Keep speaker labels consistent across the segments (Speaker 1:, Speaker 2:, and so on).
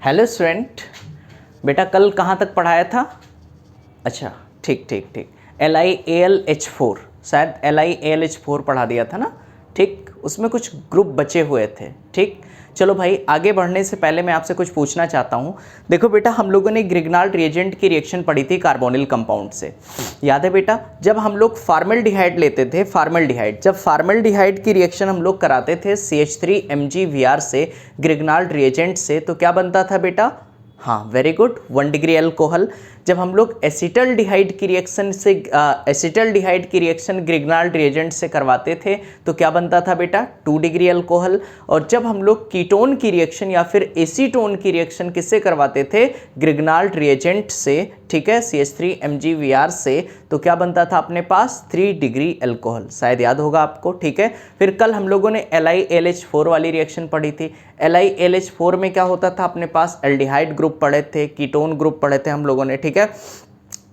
Speaker 1: Hello student, बेटा कल कहाँ तक पढ़ाया था? अच्छा, ठीक ठीक ठीक, LiAlH4, शायद LiAlH4 पढ़ा दिया था ना। ठीक, उसमें कुछ ग्रुप बचे हुए थे। ठीक, चलो भाई, आगे बढ़ने से पहले मैं आपसे कुछ पूछना चाहता हूँ। देखो बेटा, हम लोगों ने ग्रिग्नाल्ड रिएजेंट की रिएक्शन पढ़ी थी कार्बोनिल कंपाउंड से, याद है बेटा? जब हम लोग फॉर्मल्डिहाइड लेते थे, फॉर्मल्डिहाइड, जब फॉर्मल्डिहाइड की रिएक्शन हम लोग कराते थे CH3MgVr से, ग्रिग्नाल्ड रिएजेंट से, तो क्या बनता था बेटा? हाँ, वेरी गुड, 1 डिग्री अल्कोहल। जब हम लोग एसिटल्डिहाइड की रिएक्शन से एसिटल्डिहाइड की रिएक्शन ग्रिग्नाल्ड रिएजेंट से करवाते थे तो क्या बनता था बेटा? 2 डिग्री अल्कोहल। और जब हम लोग कीटोन की रिएक्शन या फिर एसीटोन की रिएक्शन किससे करवाते थे? ग्रिग्नाल्ड रिएजेंट से, ठीक है, CH3MgVr से, तो क्या बनता था अपने पास? 3 डिग्री अल्कोहल। शायद याद होगा आपको। ठीक है, फिर कल हम लोगों ने LiAlH4 वाली रिएक्शन पढ़ी थी। LiAlH4 में क्या होता था अपने पास? एल्डिहाइड ग्रुप पढ़े थे, कीटोन ग्रुप पढ़े थे हम लोगों ने। ठीक है,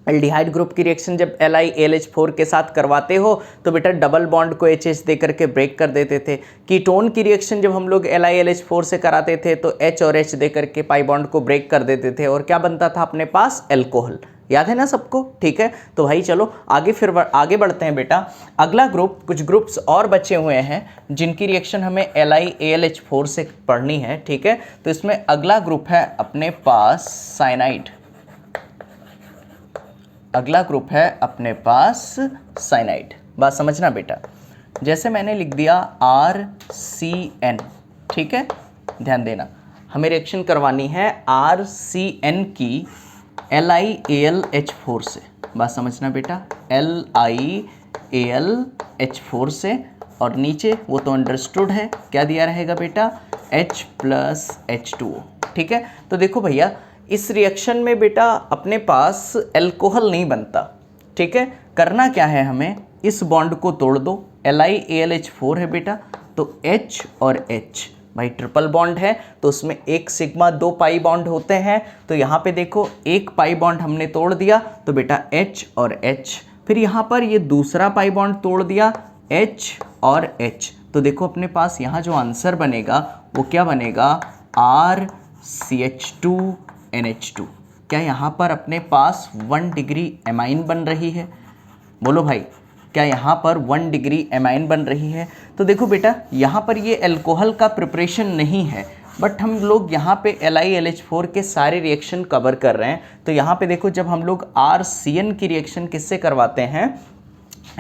Speaker 1: एल्डिहाइड ग्रुप की रिएक्शन जब LiAlH4 के साथ करवाते हो तो बेटा डबल बॉन्ड को HH दे करके ब्रेक कर देते थे। कीटोन की रिएक्शन जब हम लोग LiAlH4 से कराते थे तो H और H दे करके पाई बॉन्ड को ब्रेक कर देते थे और क्या बनता था अपने पास? अल्कोहल। याद है ना सबको? ठीक है, तो भाई चलो आगे बढ़ते हैं बेटा। अगला ग्रुप, कुछ ग्रुप्स और बचे हुए हैं जिनकी रिएक्शन हमें LiAlH4 से पढ़नी है। ठीक है, तो इसमें अगला ग्रुप है अपने पास साइनाइड। अगला ग्रुप है अपने पास साइनाइड। बात समझना बेटा, जैसे मैंने लिख दिया RCN, ठीक है, ध्यान देना, हमें रिएक्शन करवानी है RCN की LiAlH4 से। बात समझना बेटा, LiAlH4 से, और नीचे वो तो अंडरस्टूड है, क्या दिया रहेगा बेटा? H+H2O। ठीक है, तो देखो भैया, इस रिएक्शन में बेटा अपने पास अल्कोहल नहीं बनता। ठीक है, करना क्या है हमें? इस बॉन्ड को तोड़ दो। LiAlH4 है बेटा, तो H और H, भाई ट्रिपल बॉन्ड है तो उसमें एक सिग्मा 2 पाई बॉन्ड होते हैं, तो यहाँ पे देखो एक पाई बॉन्ड हमने तोड़ दिया तो बेटा H और H, फिर यहाँ पर ये दूसरा पाई बॉन्ड तोड़ दिया H और H, तो देखो अपने पास यहाँ जो आंसर बनेगा वो क्या बनेगा? RCH2NH2। क्या यहाँ पर अपने पास 1 डिग्री एमाइन बन रही है? बोलो भाई, क्या यहाँ पर 1 डिग्री एमाइन बन रही है? तो देखो बेटा, यहाँ पर ये अल्कोहल का प्रिपरेशन नहीं है, बट हम लोग यहाँ पे LiAlH4 के सारे रिएक्शन कवर कर रहे हैं। तो यहाँ पे देखो, जब हम लोग RCN की रिएक्शन किससे करवाते हैं?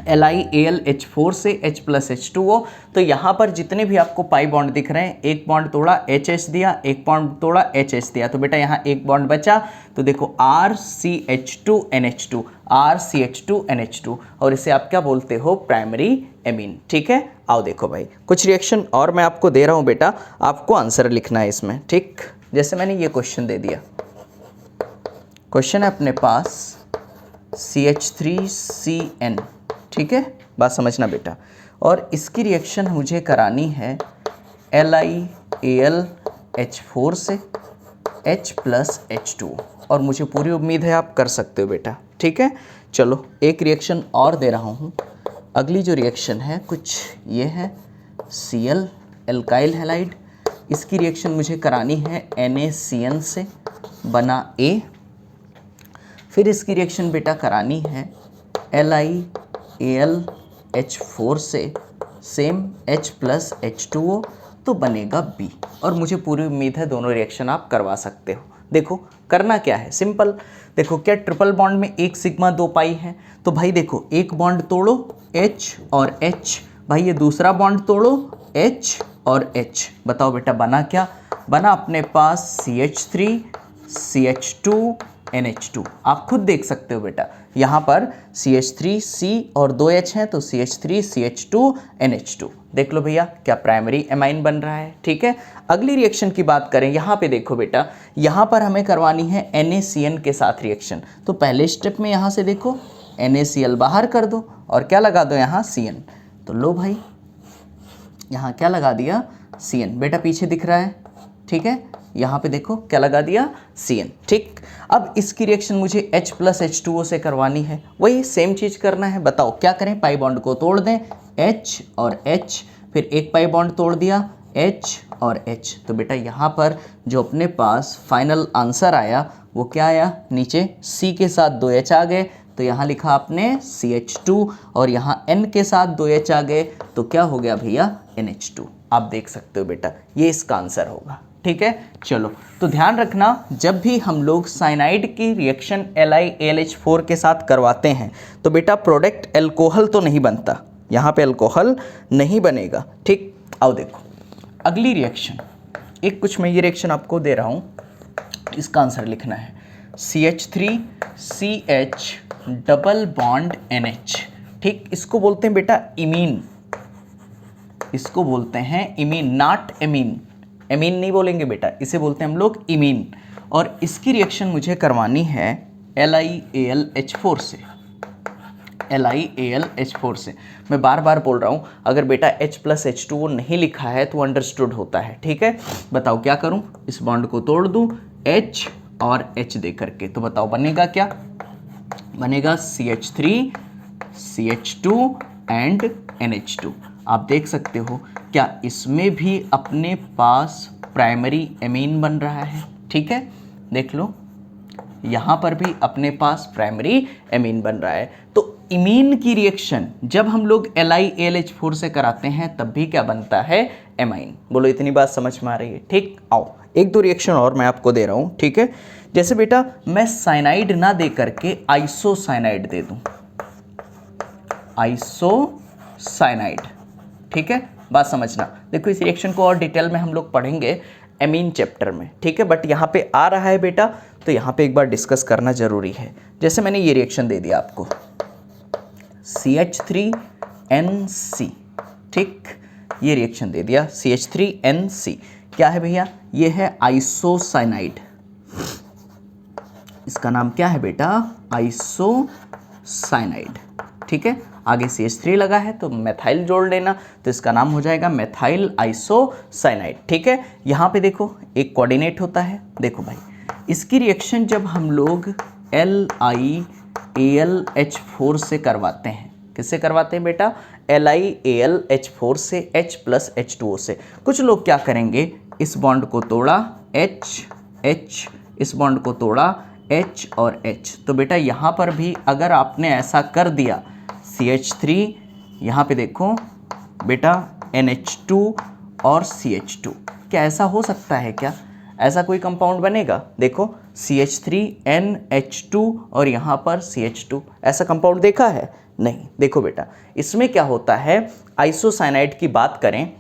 Speaker 1: LiAlH4 से H+H2O, तो यहाँ पर जितने भी आपको पाई बॉन्ड दिख रहे हैं, एक बॉन्ड तोड़ा HH दिया, एक बॉन्ड तोड़ा HH दिया, तो बेटा यहाँ एक बॉन्ड बचा, तो देखो RCH2NH2, RCH2NH2, और इसे आप क्या बोलते हो? Primary amine. ठीक है, आओ देखो भाई, कुछ रिएक्शन और मैं आपको दे रहा हूँ बेटा, आपको आंसर लिखना है इसमें। ठीक, जैसे मैंने ये क्वेश्चन दे दिया, क्वेश्चन है अपने पास CH3CN, ठीक है, बात समझना बेटा, और इसकी रिएक्शन मुझे करानी है LiAlH4 से H+H2, और मुझे पूरी उम्मीद है आप कर सकते हो बेटा। ठीक है, चलो एक रिएक्शन और दे रहा हूँ। अगली जो रिएक्शन है कुछ ये है, Cl एल्काइल हैलाइड, इसकी रिएक्शन मुझे करानी है NaCN से, बना A। फिर इसकी रिएक्शन बेटा करानी है LiAlH4 से, सेम H+H2O, तो बनेगा B, और मुझे पूरी उम्मीद है दोनों रिएक्शन आप करवा सकते हो। देखो करना क्या है, सिंपल। देखो, क्या ट्रिपल बॉन्ड में एक सिग्मा 2 पाई है? तो भाई देखो, एक बॉन्ड तोड़ो H और H, भाई ये दूसरा बॉन्ड तोड़ो H और H, बताओ बेटा बना क्या? बना अपने पास CH3 CH2NH2। आप खुद देख सकते हो बेटा, यहाँ पर CH3C और 2H हैं तो CH3 CH2NH2। देख लो भैया, क्या प्राइमरी एमाइन बन रहा है। ठीक है, अगली रिएक्शन की बात करें, यहाँ पे देखो बेटा, यहाँ पर हमें करवानी है NaCN के साथ रिएक्शन। तो पहले स्टेप में यहाँ से देखो NaCl बाहर कर दो और क्या लगा दो यहाँ CN, तो लो भाई यहाँ क्या लगा दिया? CN, बेटा पीछे दिख रहा है। ठीक है, यहाँ पे देखो क्या लगा दिया? CN। ठीक, अब इसकी रिएक्शन मुझे H+H2O से करवानी है, वही सेम चीज़ करना है। बताओ क्या करें? पाई बॉन्ड को तोड़ दें, H और H, फिर एक पाई बॉन्ड तोड़ दिया H और H। तो बेटा यहाँ पर जो अपने पास फाइनल आंसर आया वो क्या आया, नीचे C के साथ 2H आ गए तो यहाँ लिखा आपने CH2, और यहाँ N के साथ 2H आ गए तो क्या हो गया भैया NH2। आप देख सकते हो बेटा ये इसका आंसर होगा। ठीक है, चलो तो ध्यान रखना जब भी हम लोग साइनाइड की रिएक्शन LiAlH4 के साथ करवाते हैं तो बेटा प्रोडक्ट अल्कोहल तो नहीं बनता, यहाँ पे अल्कोहल नहीं बनेगा। ठीक, आओ देखो अगली रिएक्शन, एक कुछ मैं ये रिएक्शन आपको दे रहा हूँ, इसका आंसर लिखना है CH3CH डबल बॉन्ड NH। ठीक, इसको बोलते हैं बेटा इमीन, इसको बोलते हैं इमीन, नॉट एमीन। एमीन नहीं बोलेंगे बेटा, इसे बोलते हैं हम लोग इमीन। और इसकी रिएक्शन मुझे करवानी है LiAlH4 से, LiAlH4 से। मैं बार बार बोल रहा हूँ अगर बेटा H + H2O नहीं लिखा है तो अंडरस्टूड होता है। ठीक है, बताओ क्या करूँ, इस बॉन्ड को तोड़ दूँ H और H दे करके, तो बताओ बनेगा क्या, बनेगा CH3 CH2 एंड NH2। आप देख सकते हो क्या इसमें भी अपने पास प्राइमरी एमीन बन रहा है। ठीक है, देख लो यहाँ पर भी अपने पास प्राइमरी एमीन बन रहा है। तो इमीन की रिएक्शन जब हम लोग LiAlH4 से कराते हैं तब भी क्या बनता है, एमाइन। बोलो इतनी बात समझ में आ रही है। ठीक, आओ एक दो रिएक्शन और मैं आपको दे रहा हूँ। ठीक है, जैसे बेटा मैं साइनाइड ना दे करके आइसोसाइनाइड दे दूँ, आइसोसाइनाइड। ठीक है, बात समझना। देखो इस रिएक्शन को और डिटेल में हम लोग पढ़ेंगे एमीन चैप्टर में। ठीक है, बट यहाँ पे आ रहा है बेटा तो यहाँ पे एक बार डिस्कस करना जरूरी है। जैसे मैंने ये रिएक्शन दे दिया आपको CH3NC। ठीक, ये रिएक्शन दे दिया CH3NC, क्या है भैया, ये है आइसोसाइनाइड। इसका नाम क्या है बेटा, आइसोसाइनाइड। ठीक है, आगे CH3 लगा है तो मेथाइल जोड़ लेना, तो इसका नाम हो जाएगा मेथाइल आइसोसाइनाइड। ठीक है, यहाँ पे देखो एक कोऑर्डिनेट होता है। देखो भाई इसकी रिएक्शन जब हम लोग LiAlH4 से करवाते हैं, किससे करवाते हैं बेटा, LiAlH4 से H + H2O से। कुछ लोग क्या करेंगे, इस बॉन्ड को तोड़ा H, इस बॉन्ड को तोड़ा H और H। तो बेटा यहाँ पर भी अगर आपने ऐसा कर दिया CH3, यहाँ पे देखो बेटा NH2 और CH2, क्या ऐसा हो सकता है क्या, ऐसा कोई कंपाउंड बनेगा। देखो CH3NH2 और यहाँ पर CH2, ऐसा कंपाउंड देखा है नहीं। देखो बेटा इसमें क्या होता है, आइसोसाइनाइड की बात करें,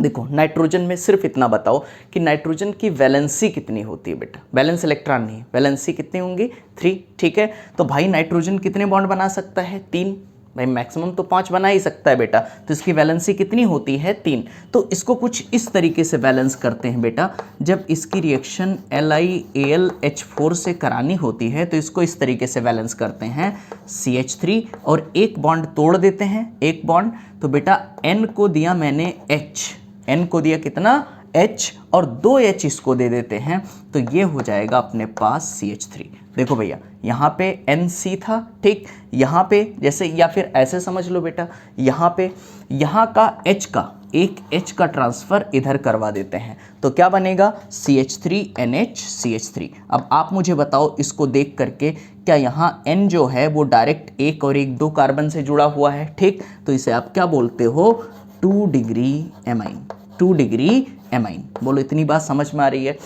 Speaker 1: देखो नाइट्रोजन में सिर्फ इतना बताओ कि नाइट्रोजन की वैलेंसी कितनी होती है बेटा, वैलेंस इलेक्ट्रॉन नहीं, वैलेंसी कितनी होंगी 3। ठीक है, तो भाई नाइट्रोजन कितने बॉन्ड बना सकता है, 3। भाई मैक्सिमम तो 5 बना ही सकता है बेटा, तो इसकी वैलेंसी कितनी होती है, 3। तो इसको कुछ इस तरीके से बैलेंस करते हैं बेटा, जब इसकी रिएक्शन LiAlH4 से करानी होती है तो इसको इस तरीके से बैलेंस करते हैं, CH3 और एक बॉन्ड तोड़ देते हैं, एक बॉन्ड। तो बेटा N को दिया मैंने H, N को दिया कितना H और 2H इसको दे देते हैं, तो ये हो जाएगा अपने पास CH3। देखो भैया यहाँ पे NC था। ठीक, यहाँ पे जैसे, या फिर ऐसे समझ लो बेटा, यहाँ पे यहाँ का H का एक H का ट्रांसफ़र इधर करवा देते हैं, तो क्या बनेगा CH3NH CH3। अब आप मुझे बताओ इसको देख करके क्या यहाँ N जो है वो डायरेक्ट एक और एक 2 कार्बन से जुड़ा हुआ है। ठीक, तो इसे आप क्या बोलते हो, 2 डिग्री एमाइन, 2 डिग्री एमाइन। बोलो इतनी बात समझ में आ रही है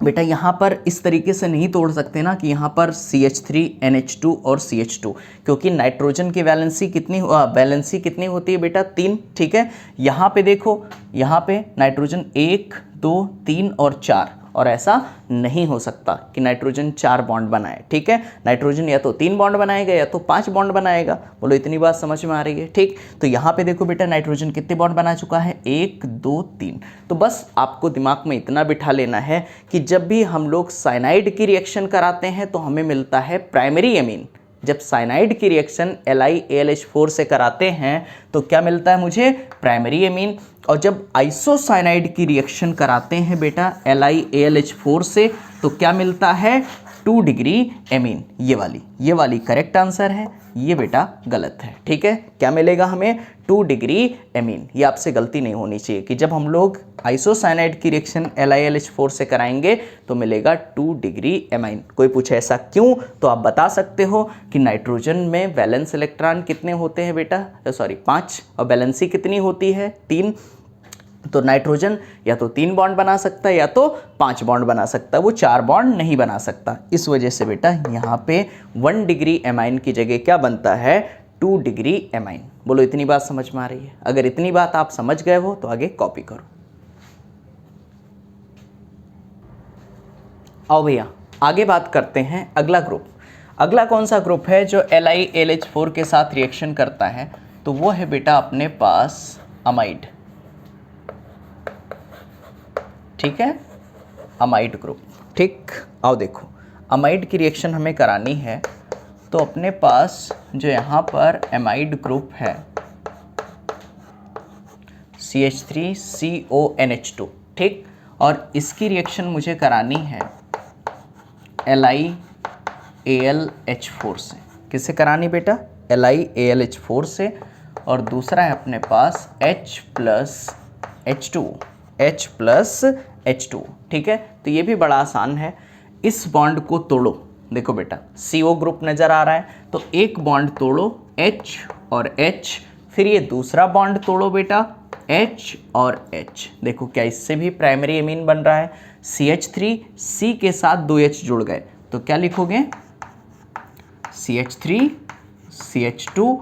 Speaker 1: बेटा। यहाँ पर इस तरीके से नहीं तोड़ सकते ना कि यहाँ पर CH3NH2 और CH2, क्योंकि नाइट्रोजन की वैलेंसी कितनी होती है बेटा, 3। ठीक है, यहाँ पे देखो, यहाँ पे नाइट्रोजन 1 2 3 और 4, और ऐसा नहीं हो सकता कि नाइट्रोजन 4 बॉन्ड बनाए। ठीक है, नाइट्रोजन या तो 3 बॉन्ड बनाएगा या तो 5 बॉन्ड बनाएगा। बोलो इतनी बात समझ में आ रही है। ठीक, तो यहाँ पे देखो बेटा नाइट्रोजन कितने बॉन्ड बना चुका है, 1 2 3। तो बस आपको दिमाग में इतना बिठा लेना है कि जब भी हम लोग साइनाइड की रिएक्शन कराते हैं तो हमें मिलता है प्राइमरी एमीन। जब साइनाइड की रिएक्शन LiAlH4 से कराते हैं तो क्या मिलता है मुझे, प्राइमरी एमीन। और जब आइसोसाइनाइड की रिएक्शन कराते हैं बेटा LiAlH4 से तो क्या मिलता है, 2 डिग्री एमीन, ये वाली करेक्ट आंसर है, ये बेटा गलत है। ठीक है, क्या मिलेगा हमें? 2 डिग्री एमीन। ये आपसे गलती नहीं होनी चाहिए कि जब हम लोग आइसोसाइनाइड की रिएक्शन LiLH4 से कराएंगे तो मिलेगा 2 डिग्री एमाइन। कोई पूछे ऐसा क्यों, तो आप बता सकते हो कि नाइट्रोजन में वैलेंस इलेक्ट्रॉन कितने होते हैं बेटा, सॉरी 5, और वैलेंसी कितनी होती है? 3। तो नाइट्रोजन या तो 3 बॉन्ड बना सकता है या तो 5 बॉन्ड बना सकता है, वो 4 बॉन्ड नहीं बना सकता। इस वजह से बेटा यहाँ पे 1 डिग्री एमाइन की जगह क्या बनता है? 2 डिग्री एमाइन। बोलो इतनी बात समझ में आ रही है? अगर इतनी बात आप समझ गए हो तो आगे कॉपी करो। आओ भैया आगे बात करते हैं अगला ग्रुप। अगला कौन सा ग्रुप है जो LiAlH4 के साथ रिएक्शन करता है? तो वो है बेटा अपने पास अमाइड। ठीक है, अमाइड ग्रुप। ठीक, आओ देखो अमाइड की रिएक्शन हमें करानी है, तो अपने पास जो यहाँ पर एमाइड ग्रुप है CH3CONH2, ठीक, और इसकी रिएक्शन मुझे करानी है LiAlH4 से। किससे करानी बेटा? LiAlH4 से। और दूसरा है अपने पास H+H2। ठीक है, तो ये भी बड़ा आसान है। इस बॉन्ड को तोड़ो। देखो बेटा CO ग्रुप नज़र आ रहा है, तो एक बॉन्ड तोड़ो H और H, फिर ये दूसरा बॉन्ड तोड़ो बेटा H और H। देखो क्या इससे भी प्राइमरी एमीन बन रहा है। CH3 C के साथ 2 H जुड़ गए, तो क्या लिखोगे? CH3 CH2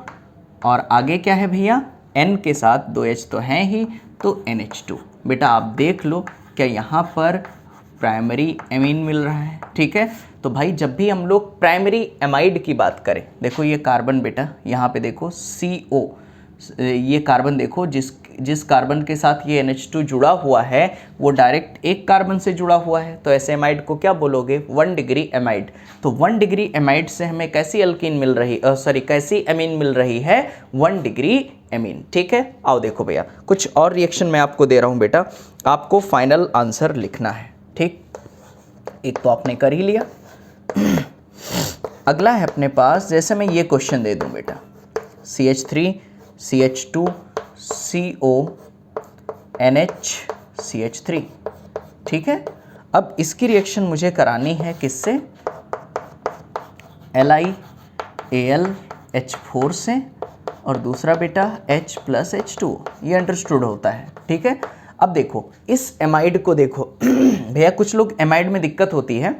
Speaker 1: और आगे क्या है भैया? N के साथ 2 H तो हैं ही, तो NH2। बेटा आप देख लो क्या यहाँ पर प्राइमरी एमीन मिल रहा है। ठीक है, तो भाई जब भी हम लोग प्राइमरी एमाइड की बात करें, देखो ये कार्बन बेटा यहाँ पे देखो CO, ये कार्बन देखो जिस कार्बन के साथ ये NH2 जुड़ा हुआ है वो डायरेक्ट एक कार्बन से जुड़ा हुआ है, तो ऐसे एमाइड को क्या बोलोगे? 1 डिग्री एमाइड। तो 1 डिग्री एमाइड से हमें कैसी अल्कीन मिल रही, कैसी एमीन मिल रही है? 1 डिग्री एमीन। ठीक है, आओ देखो भैया कुछ और रिएक्शन मैं आपको दे रहा हूँ बेटा, आपको फाइनल आंसर लिखना है। ठीक, एक तो आपने कर ही लिया। अगला है अपने पास, जैसे मैं ये क्वेश्चन दे दूँ बेटा, CH3 CH2 CO NH CH3। ठीक है, अब इसकी रिएक्शन मुझे करानी है किससे? LiAlH4 से, और दूसरा बेटा H+H2। ये अंडरस्टूड होता है। ठीक है, अब देखो इस एमाइड को देखो भैया, कुछ लोग एमाइड में दिक्कत होती है,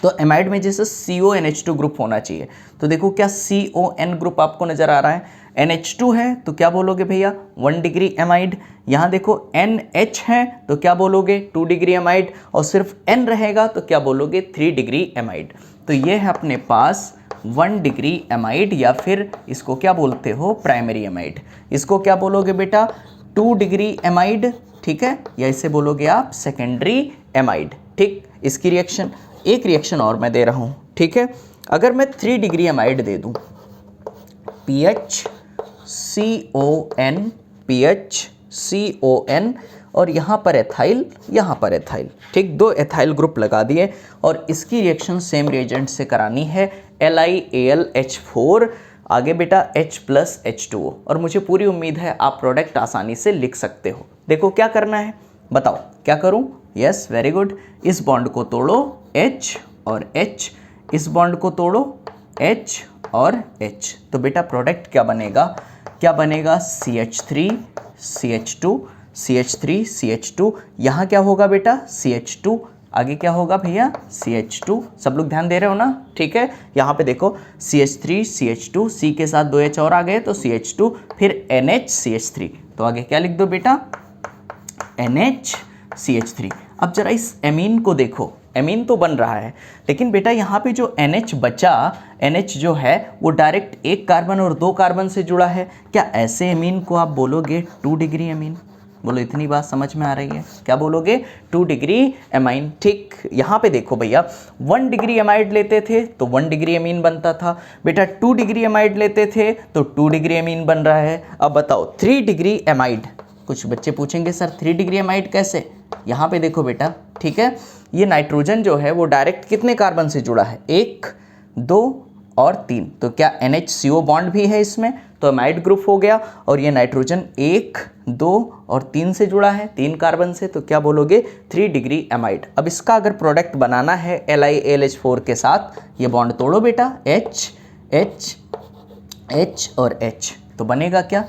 Speaker 1: तो एमाइड में जैसे CONH2 ग्रुप होना चाहिए, तो देखो क्या CON ग्रुप आपको नज़र आ रहा है? NH2 है तो क्या बोलोगे भैया? 1 डिग्री एमाइड। यहाँ देखो NH है तो क्या बोलोगे? 2 डिग्री एमाइड। और सिर्फ N रहेगा तो क्या बोलोगे? 3 डिग्री एमाइड। तो ये है अपने पास 1 डिग्री एमाइड, या फिर इसको क्या बोलते हो? Primary amide. इसको क्या बोलोगे बेटा? 2 डिग्री एमाइड। ठीक है, या इसे बोलोगे आप सेकेंडरी एमाइड। ठीक, इसकी रिएक्शन, एक रिएक्शन और मैं दे रहा हूँ। ठीक है, अगर मैं 3 डिग्री एमाइड दे दूँ, PHCON और यहाँ पर एथाइल, यहाँ पर एथाइल। ठीक, 2 एथाइल ग्रुप लगा दिए, और इसकी रिएक्शन सेम रिएजेंट से करानी है LiAlH4। आगे बेटा H+H2O, और मुझे पूरी उम्मीद है आप प्रोडक्ट आसानी से लिख सकते हो। देखो क्या करना है, बताओ क्या करूं? Yes, very good. इस बॉन्ड को तोड़ो H और H, इस बॉन्ड को तोड़ो H और H, तो बेटा प्रोडक्ट क्या बनेगा? क्या बनेगा? CH3 CH2 CH3 CH2। यहाँ क्या होगा बेटा? CH2। आगे क्या होगा भैया? CH2। सब लोग ध्यान दे रहे हो ना? ठीक है, यहाँ पे देखो CH3 CH2, C के साथ 2 H और आ गए तो CH2, फिर NH CH3। तो आगे क्या लिख दो बेटा? NH CH3। अब जरा इस एमीन को देखो, एमीन तो बन रहा है, लेकिन बेटा यहाँ पे जो NH बचा, NH जो है वो डायरेक्ट एक कार्बन और 2 कार्बन से जुड़ा है। क्या ऐसे एमीन को आप बोलोगे 2 डिग्री एमीन? बोलो इतनी बात समझ में आ रही है? क्या बोलोगे? 2 डिग्री एमाइन। ठीक, यहाँ पे देखो भैया 1 डिग्री एमाइड लेते थे तो 1 डिग्री एमीन बनता था बेटा, 2 डिग्री एमाइड लेते थे तो 2 डिग्री एमीन बन रहा है। अब बताओ 3 डिग्री एमाइड, कुछ बच्चे पूछेंगे सर 3 डिग्री एमाइड कैसे? यहाँ पे देखो बेटा ठीक है। ये नाइट्रोजन जो है वो डायरेक्ट कितने कार्बन से जुड़ा है, 1, 2 और 3, तो क्या NHCO बॉन्ड भी है इसमें, तो एमाइड ग्रुप हो गया। और ये नाइट्रोजन 1, 2 और 3 से जुड़ा है, 3 कार्बन से, तो क्या बोलोगे 3 डिग्री एमाइड। अब इसका अगर प्रोडक्ट बनाना है LiAlH4 के साथ, ये बॉन्ड तोड़ो बेटा, H H H और H, तो बनेगा क्या,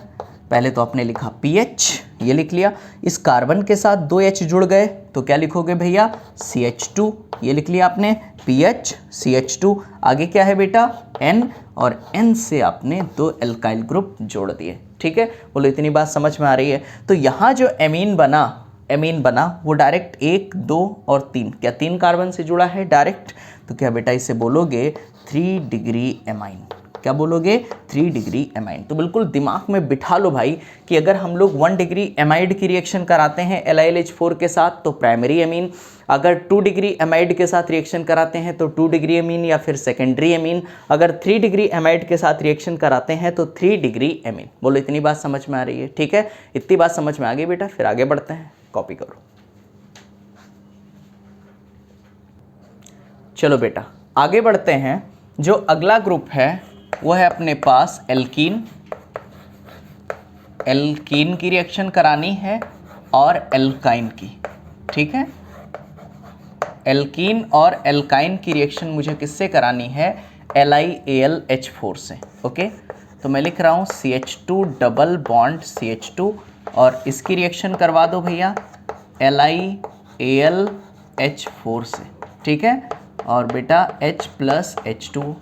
Speaker 1: पहले तो आपने लिखा PH, ये लिख लिया, इस कार्बन के साथ 2 H जुड़ गए तो क्या लिखोगे भैया, CH2, ये लिख लिया आपने, PH CH2, आगे क्या है बेटा N, और N से आपने 2 एल्काइल ग्रुप जोड़ दिए, ठीक है। बोलो इतनी बात समझ में आ रही है। तो यहाँ जो एमीन बना वो डायरेक्ट 1, 2 और 3, क्या 3 कार्बन से जुड़ा है डायरेक्ट, तो क्या बेटा इसे बोलोगे 3 डिग्री एमाइन, क्या बोलोगे 3 डिग्री एमाइन। तो बिल्कुल दिमाग में बिठा लो भाई कि अगर हम लोग 1 डिग्री एमाइड की रिएक्शन कराते हैं LiLH4 के साथ तो प्राइमरी एमीन, अगर 2 डिग्री एमाइड के साथ रिएक्शन कराते हैं तो 2 डिग्री एमीन या फिर सेकेंडरी एमीन, अगर 3 डिग्री एमाइड के साथ रिएक्शन कराते हैं तो 3 डिग्री एमीन। बोलो इतनी बात समझ में आ रही है, ठीक है। इतनी बात समझ में आ गई बेटा, फिर आगे बढ़ते हैं, कॉपी करो। चलो बेटा आगे बढ़ते हैं। जो अगला ग्रुप है वो है अपने पास एल्कीन की रिएक्शन करानी है और एल्काइन की, ठीक है। एल्कीन और एल्काइन की रिएक्शन मुझे किससे करानी है, LiAlH4 से, ओके। तो मैं लिख रहा हूँ CH2 डबल बॉन्ड CH2 और इसकी रिएक्शन करवा दो भैया LiAlH4 से, ठीक है। और बेटा H+H2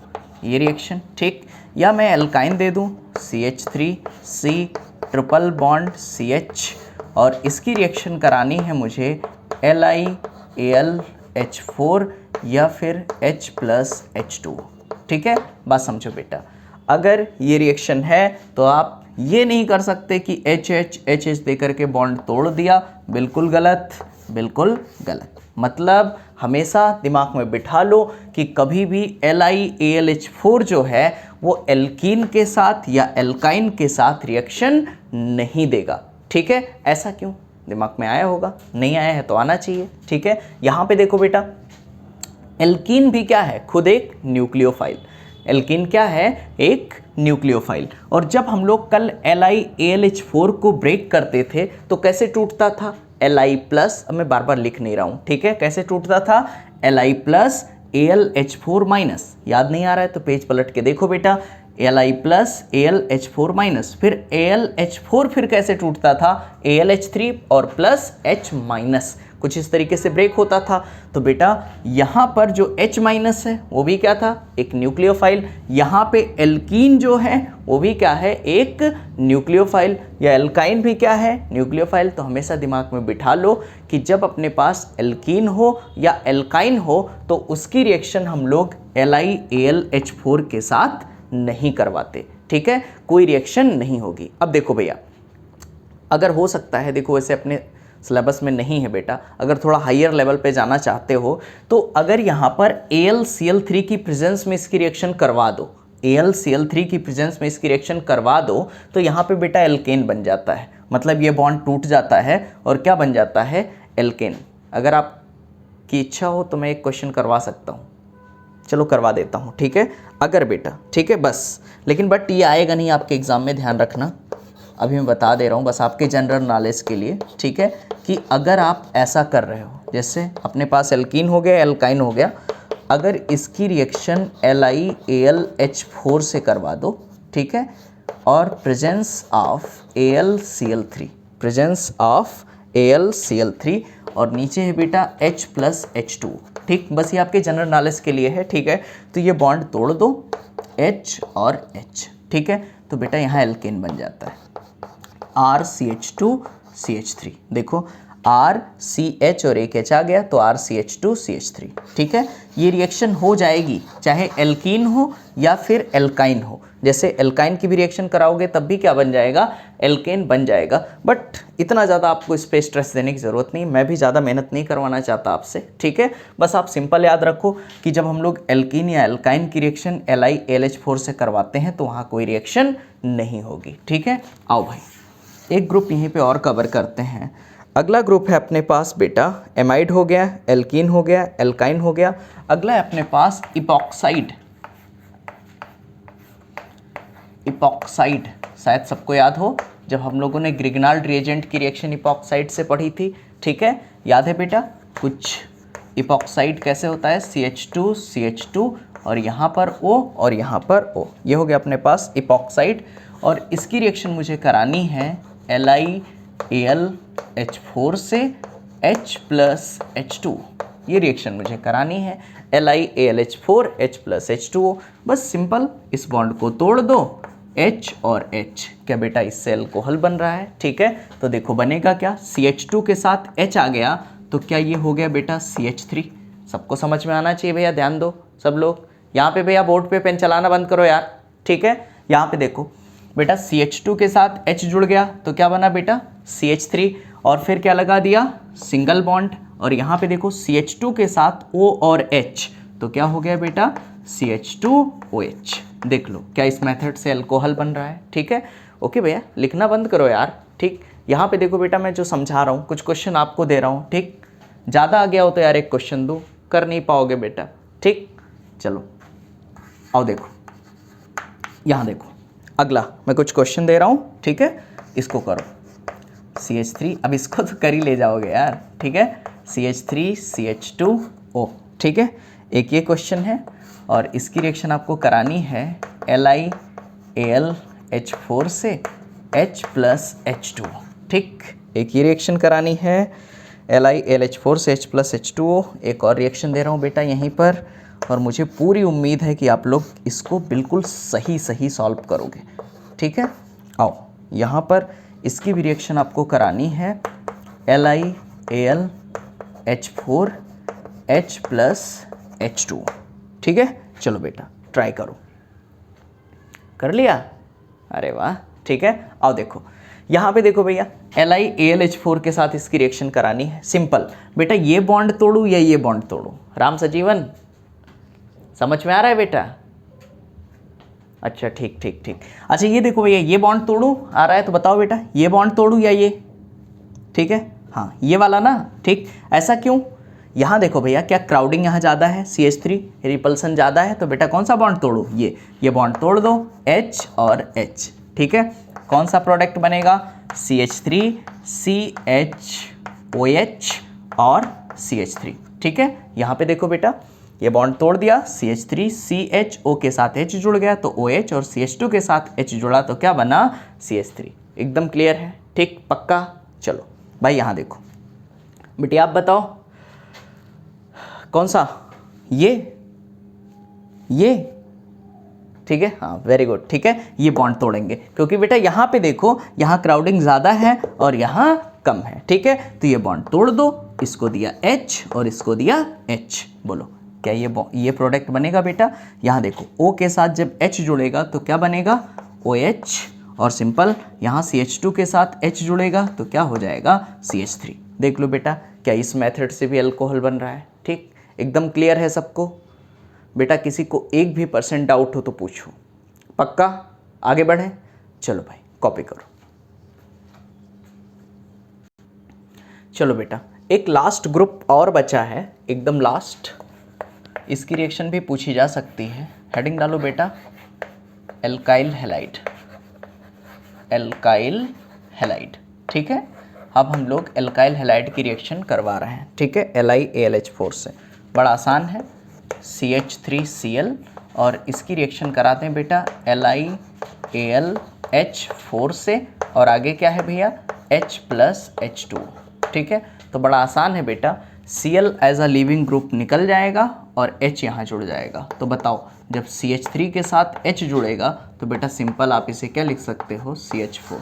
Speaker 1: ये रिएक्शन, ठीक। या मैं एल्काइन दे दूं CH3C ट्रिपल बॉन्ड CH और इसकी रिएक्शन करानी है मुझे LiAlH4 या फिर H+H2, ठीक है। बात समझो बेटा, अगर ये रिएक्शन है तो आप ये नहीं कर सकते कि HH दे करके बॉन्ड तोड़ दिया, बिल्कुल गलत, बिल्कुल गलत। मतलब हमेशा दिमाग में बिठा लो कि कभी भी LiAlH4 जो है वो एल्कीन के साथ या एल्काइन के साथ रिएक्शन नहीं देगा, ठीक है। ऐसा क्यों, दिमाग में आया होगा, नहीं आया है तो आना चाहिए, ठीक है। यहाँ पे देखो बेटा, एल्कीन भी क्या है, खुद एक न्यूक्लियोफाइल। एल्कीन क्या है, एक न्यूक्लियोफाइल। और जब हम लोग कल LiAlH4 को ब्रेक करते थे तो कैसे टूटता था, Li+, अब मैं बार बार लिख नहीं रहा हूँ, ठीक है। कैसे टूटता था, Li+AlH4-, याद नहीं आ रहा है तो पेज पलट के देखो बेटा, Li+AlH4-, फिर AlH4 फिर कैसे टूटता था, AlH3 और +H-, कुछ इस तरीके से ब्रेक होता था। तो बेटा यहाँ पर जो H- है वो भी क्या था, एक न्यूक्लियोफाइल। यहाँ पे एल्कीन जो है वो भी क्या है, एक न्यूक्लियोफाइल, या एल्काइन भी क्या है, न्यूक्लियोफाइल। तो हमेशा दिमाग में बिठा लो कि जब अपने पास एल्कीन हो या एल्काइन हो तो उसकी रिएक्शन हम लोग LiAlH4 के साथ नहीं करवाते, ठीक है, कोई रिएक्शन नहीं होगी। अब देखो भैया, अगर हो सकता है, देखो वैसे अपने सिलेबस में नहीं है बेटा, अगर थोड़ा हायर लेवल पे जाना चाहते हो तो अगर यहाँ पर AlCl3 की प्रेजेंस में इसकी रिएक्शन करवा दो, AlCl3 की प्रेजेंस में इसकी रिएक्शन करवा दो तो यहाँ पे बेटा एल्केन बन जाता है, मतलब ये बॉन्ड टूट जाता है और क्या बन जाता है, एल्केन। अगर आपकी इच्छा हो तो मैं एक क्वेश्चन करवा सकता हूँ, चलो करवा देता हूँ, ठीक है, अगर बेटा, ठीक है बस। लेकिन बट ये आएगा नहीं आपके एग्ज़ाम में, ध्यान रखना, अभी मैं बता दे रहा हूँ बस आपके जनरल नॉलेज के लिए, ठीक है, कि अगर आप ऐसा कर रहे हो, जैसे अपने पास एल्कीन हो गया, एल्काइन हो गया, अगर इसकी रिएक्शन LiAlH4 से करवा दो, ठीक है, और प्रेजेंस ऑफ AlCl3 और नीचे है बेटा H+H2, ठीक, बस ये आपके जनरल नॉलेज के लिए है, ठीक है। तो ये बॉन्ड तोड़ दो H और H, ठीक है, तो बेटा यहाँ एल्केन बन जाता है RCH2CH3, देखो RCH और एक H आ गया तो RCH2CH3, ठीक है। ये रिएक्शन हो जाएगी चाहे एल्कीन हो या फिर एल्काइन हो, जैसे एल्काइन की भी रिएक्शन कराओगे तब भी क्या बन जाएगा, एल्केन बन जाएगा। बट इतना ज़्यादा आपको इस पर स्ट्रेस देने की ज़रूरत नहीं, मैं भी ज़्यादा मेहनत नहीं करवाना चाहता आपसे, ठीक है। बस आप सिंपल याद रखो कि जब हम लोग एल्कीन या एल्काइन की रिएक्शन LiAlH4 से करवाते हैं तो वहाँ कोई रिएक्शन नहीं होगी, ठीक है। आओ भाई एक ग्रुप यहीं पे और कवर करते हैं, अगला ग्रुप है अपने पास बेटा एमाइड हो गया, एल्कीन हो गया, एल्काइन हो गया। अगला है अपने पास इपॉक्साइड। इपॉक्साइड शायद सबको याद हो, जब हम लोगों ने ग्रिग्नाल्ड रिएजेंट की रिएक्शन इपॉक्साइड से पढ़ी थी, ठीक है, याद है बेटा। कुछ इपॉक्साइड कैसे होता है, CH2 CH2 और यहाँ पर O और यहाँ पर O, ये हो गया अपने पास इपॉक्साइड। और इसकी रिएक्शन मुझे करानी है LiAlH4 से H+H2, ये रिएक्शन मुझे करानी है LiAlH4 H+H2O। बस सिंपल, इस बॉन्ड को तोड़ दो, H और H, क्या बेटा इससे अल्कोहल बन रहा है, ठीक है। तो देखो बनेगा क्या, CH2 के साथ H आ गया तो क्या ये हो गया बेटा CH3। सबको समझ में आना चाहिए भैया, ध्यान दो सब लोग। यहाँ पे भैया बोर्ड पे पेन चलाना बंद करो यार, ठीक है। यहाँ पे देखो बेटा CH2 के साथ H जुड़ गया तो क्या बना बेटा CH3, और फिर क्या लगा दिया सिंगल बॉन्ड, और यहाँ पे देखो CH2 के साथ O और H तो क्या हो गया बेटा CH2OH। देख लो क्या इस मेथड से अल्कोहल बन रहा है, ठीक है। ओके भैया, लिखना बंद करो यार, ठीक। यहाँ पे देखो बेटा मैं जो समझा रहा हूँ, कुछ क्वेश्चन आपको दे रहा हूँ, ठीक। ज़्यादा आ गया हो तो यार एक क्वेश्चन दो, कर नहीं पाओगे बेटा, ठीक। चलो आओ देखो, यहाँ देखो अगला मैं कुछ क्वेश्चन दे रहा हूँ, ठीक है, इसको करो। CH3, अब इसको तो कर ही ले जाओगे यार, ठीक है। CH3 CH2O, ठीक है, एक ये क्वेश्चन है। और इसकी रिएक्शन आपको करानी है LiAlH4 से H+H2O, ठीक। एक ये रिएक्शन करानी है LiAlH4 से H+H2O। एक और रिएक्शन दे रहा हूँ बेटा यहीं पर, और मुझे पूरी उम्मीद है कि आप लोग इसको बिल्कुल सही सही सॉल्व करोगे, ठीक है। आओ यहाँ पर इसकी भी रिएक्शन आपको करानी है LiAlH4 H+H2, ठीक है। चलो बेटा ट्राई करो, कर लिया, अरे वाह, ठीक है। आओ देखो यहाँ पे देखो भैया LiAlH4 के साथ इसकी रिएक्शन करानी है। सिंपल बेटा, ये बॉन्ड तोड़ूं या ये बॉन्ड तोड़ूं, राम सजीवन समझ में आ रहा है बेटा। अच्छा ठीक ठीक ठीक। अच्छा ये देखो भैया, ये बॉन्ड तोड़ूं, आ रहा है तो बताओ बेटा, ये बॉन्ड तोड़ूं या ये, ठीक है, हाँ ये वाला ना, ठीक। ऐसा क्यों, यहाँ देखो भैया क्या क्राउडिंग यहाँ ज़्यादा है, CH3 रिपल्सन ज़्यादा है, तो बेटा कौन सा बॉन्ड तोड़ूं, ये बॉन्ड तोड़ दो, H और H, ठीक है। कौन सा प्रोडक्ट बनेगा, CH3 CHOH और CH3, ठीक है। यहाँ पे देखो बेटा ये बॉन्ड तोड़ दिया, CH3 CHO के साथ H जुड़ गया तो OH, और CH2 के साथ H जुड़ा तो क्या बना CH3। एकदम क्लियर है, ठीक, पक्का। चलो भाई यहाँ देखो बेटी, आप बताओ कौन सा, ये, ठीक है, हाँ वेरी गुड, ठीक है। ये बॉन्ड तोड़ेंगे क्योंकि बेटा यहाँ पे देखो, यहाँ क्राउडिंग ज़्यादा है और यहाँ कम है, ठीक है। तो ये बॉन्ड तोड़ दो, इसको दिया H और इसको दिया H, बोलो क्या ये प्रोडक्ट बनेगा बेटा। यहाँ देखो O के साथ जब H जुड़ेगा तो क्या बनेगा OH, और सिंपल यहाँ CH2 के साथ H जुड़ेगा तो क्या हो जाएगा CH3। देख लो बेटा क्या इस मेथड से भी अल्कोहल बन रहा है, ठीक। एकदम क्लियर है सबको बेटा, किसी को 1% डाउट हो तो पूछो, पक्का। आगे बढ़े, चलो भाई कॉपी करो। चलो बेटा एक लास्ट ग्रुप और बचा है, एकदम लास्ट, इसकी रिएक्शन भी पूछी जा सकती है। हेडिंग डालो बेटा एल्काइल हैलाइड, एल्काइल हैलाइड, ठीक है। अब हम लोग एल्काइल हैलाइड की रिएक्शन करवा रहे हैं, ठीक है, LiAlH4 से। बड़ा आसान है, CH3Cl, और इसकी रिएक्शन कराते हैं बेटा LiAlH4 से, और आगे क्या है भैया H+H2, ठीक है। तो बड़ा आसान है बेटा, Cl as a leaving group निकल जाएगा और H यहाँ जुड़ जाएगा। तो बताओ जब CH3 के साथ H जुड़ेगा तो बेटा सिंपल आप इसे क्या लिख सकते हो CH4,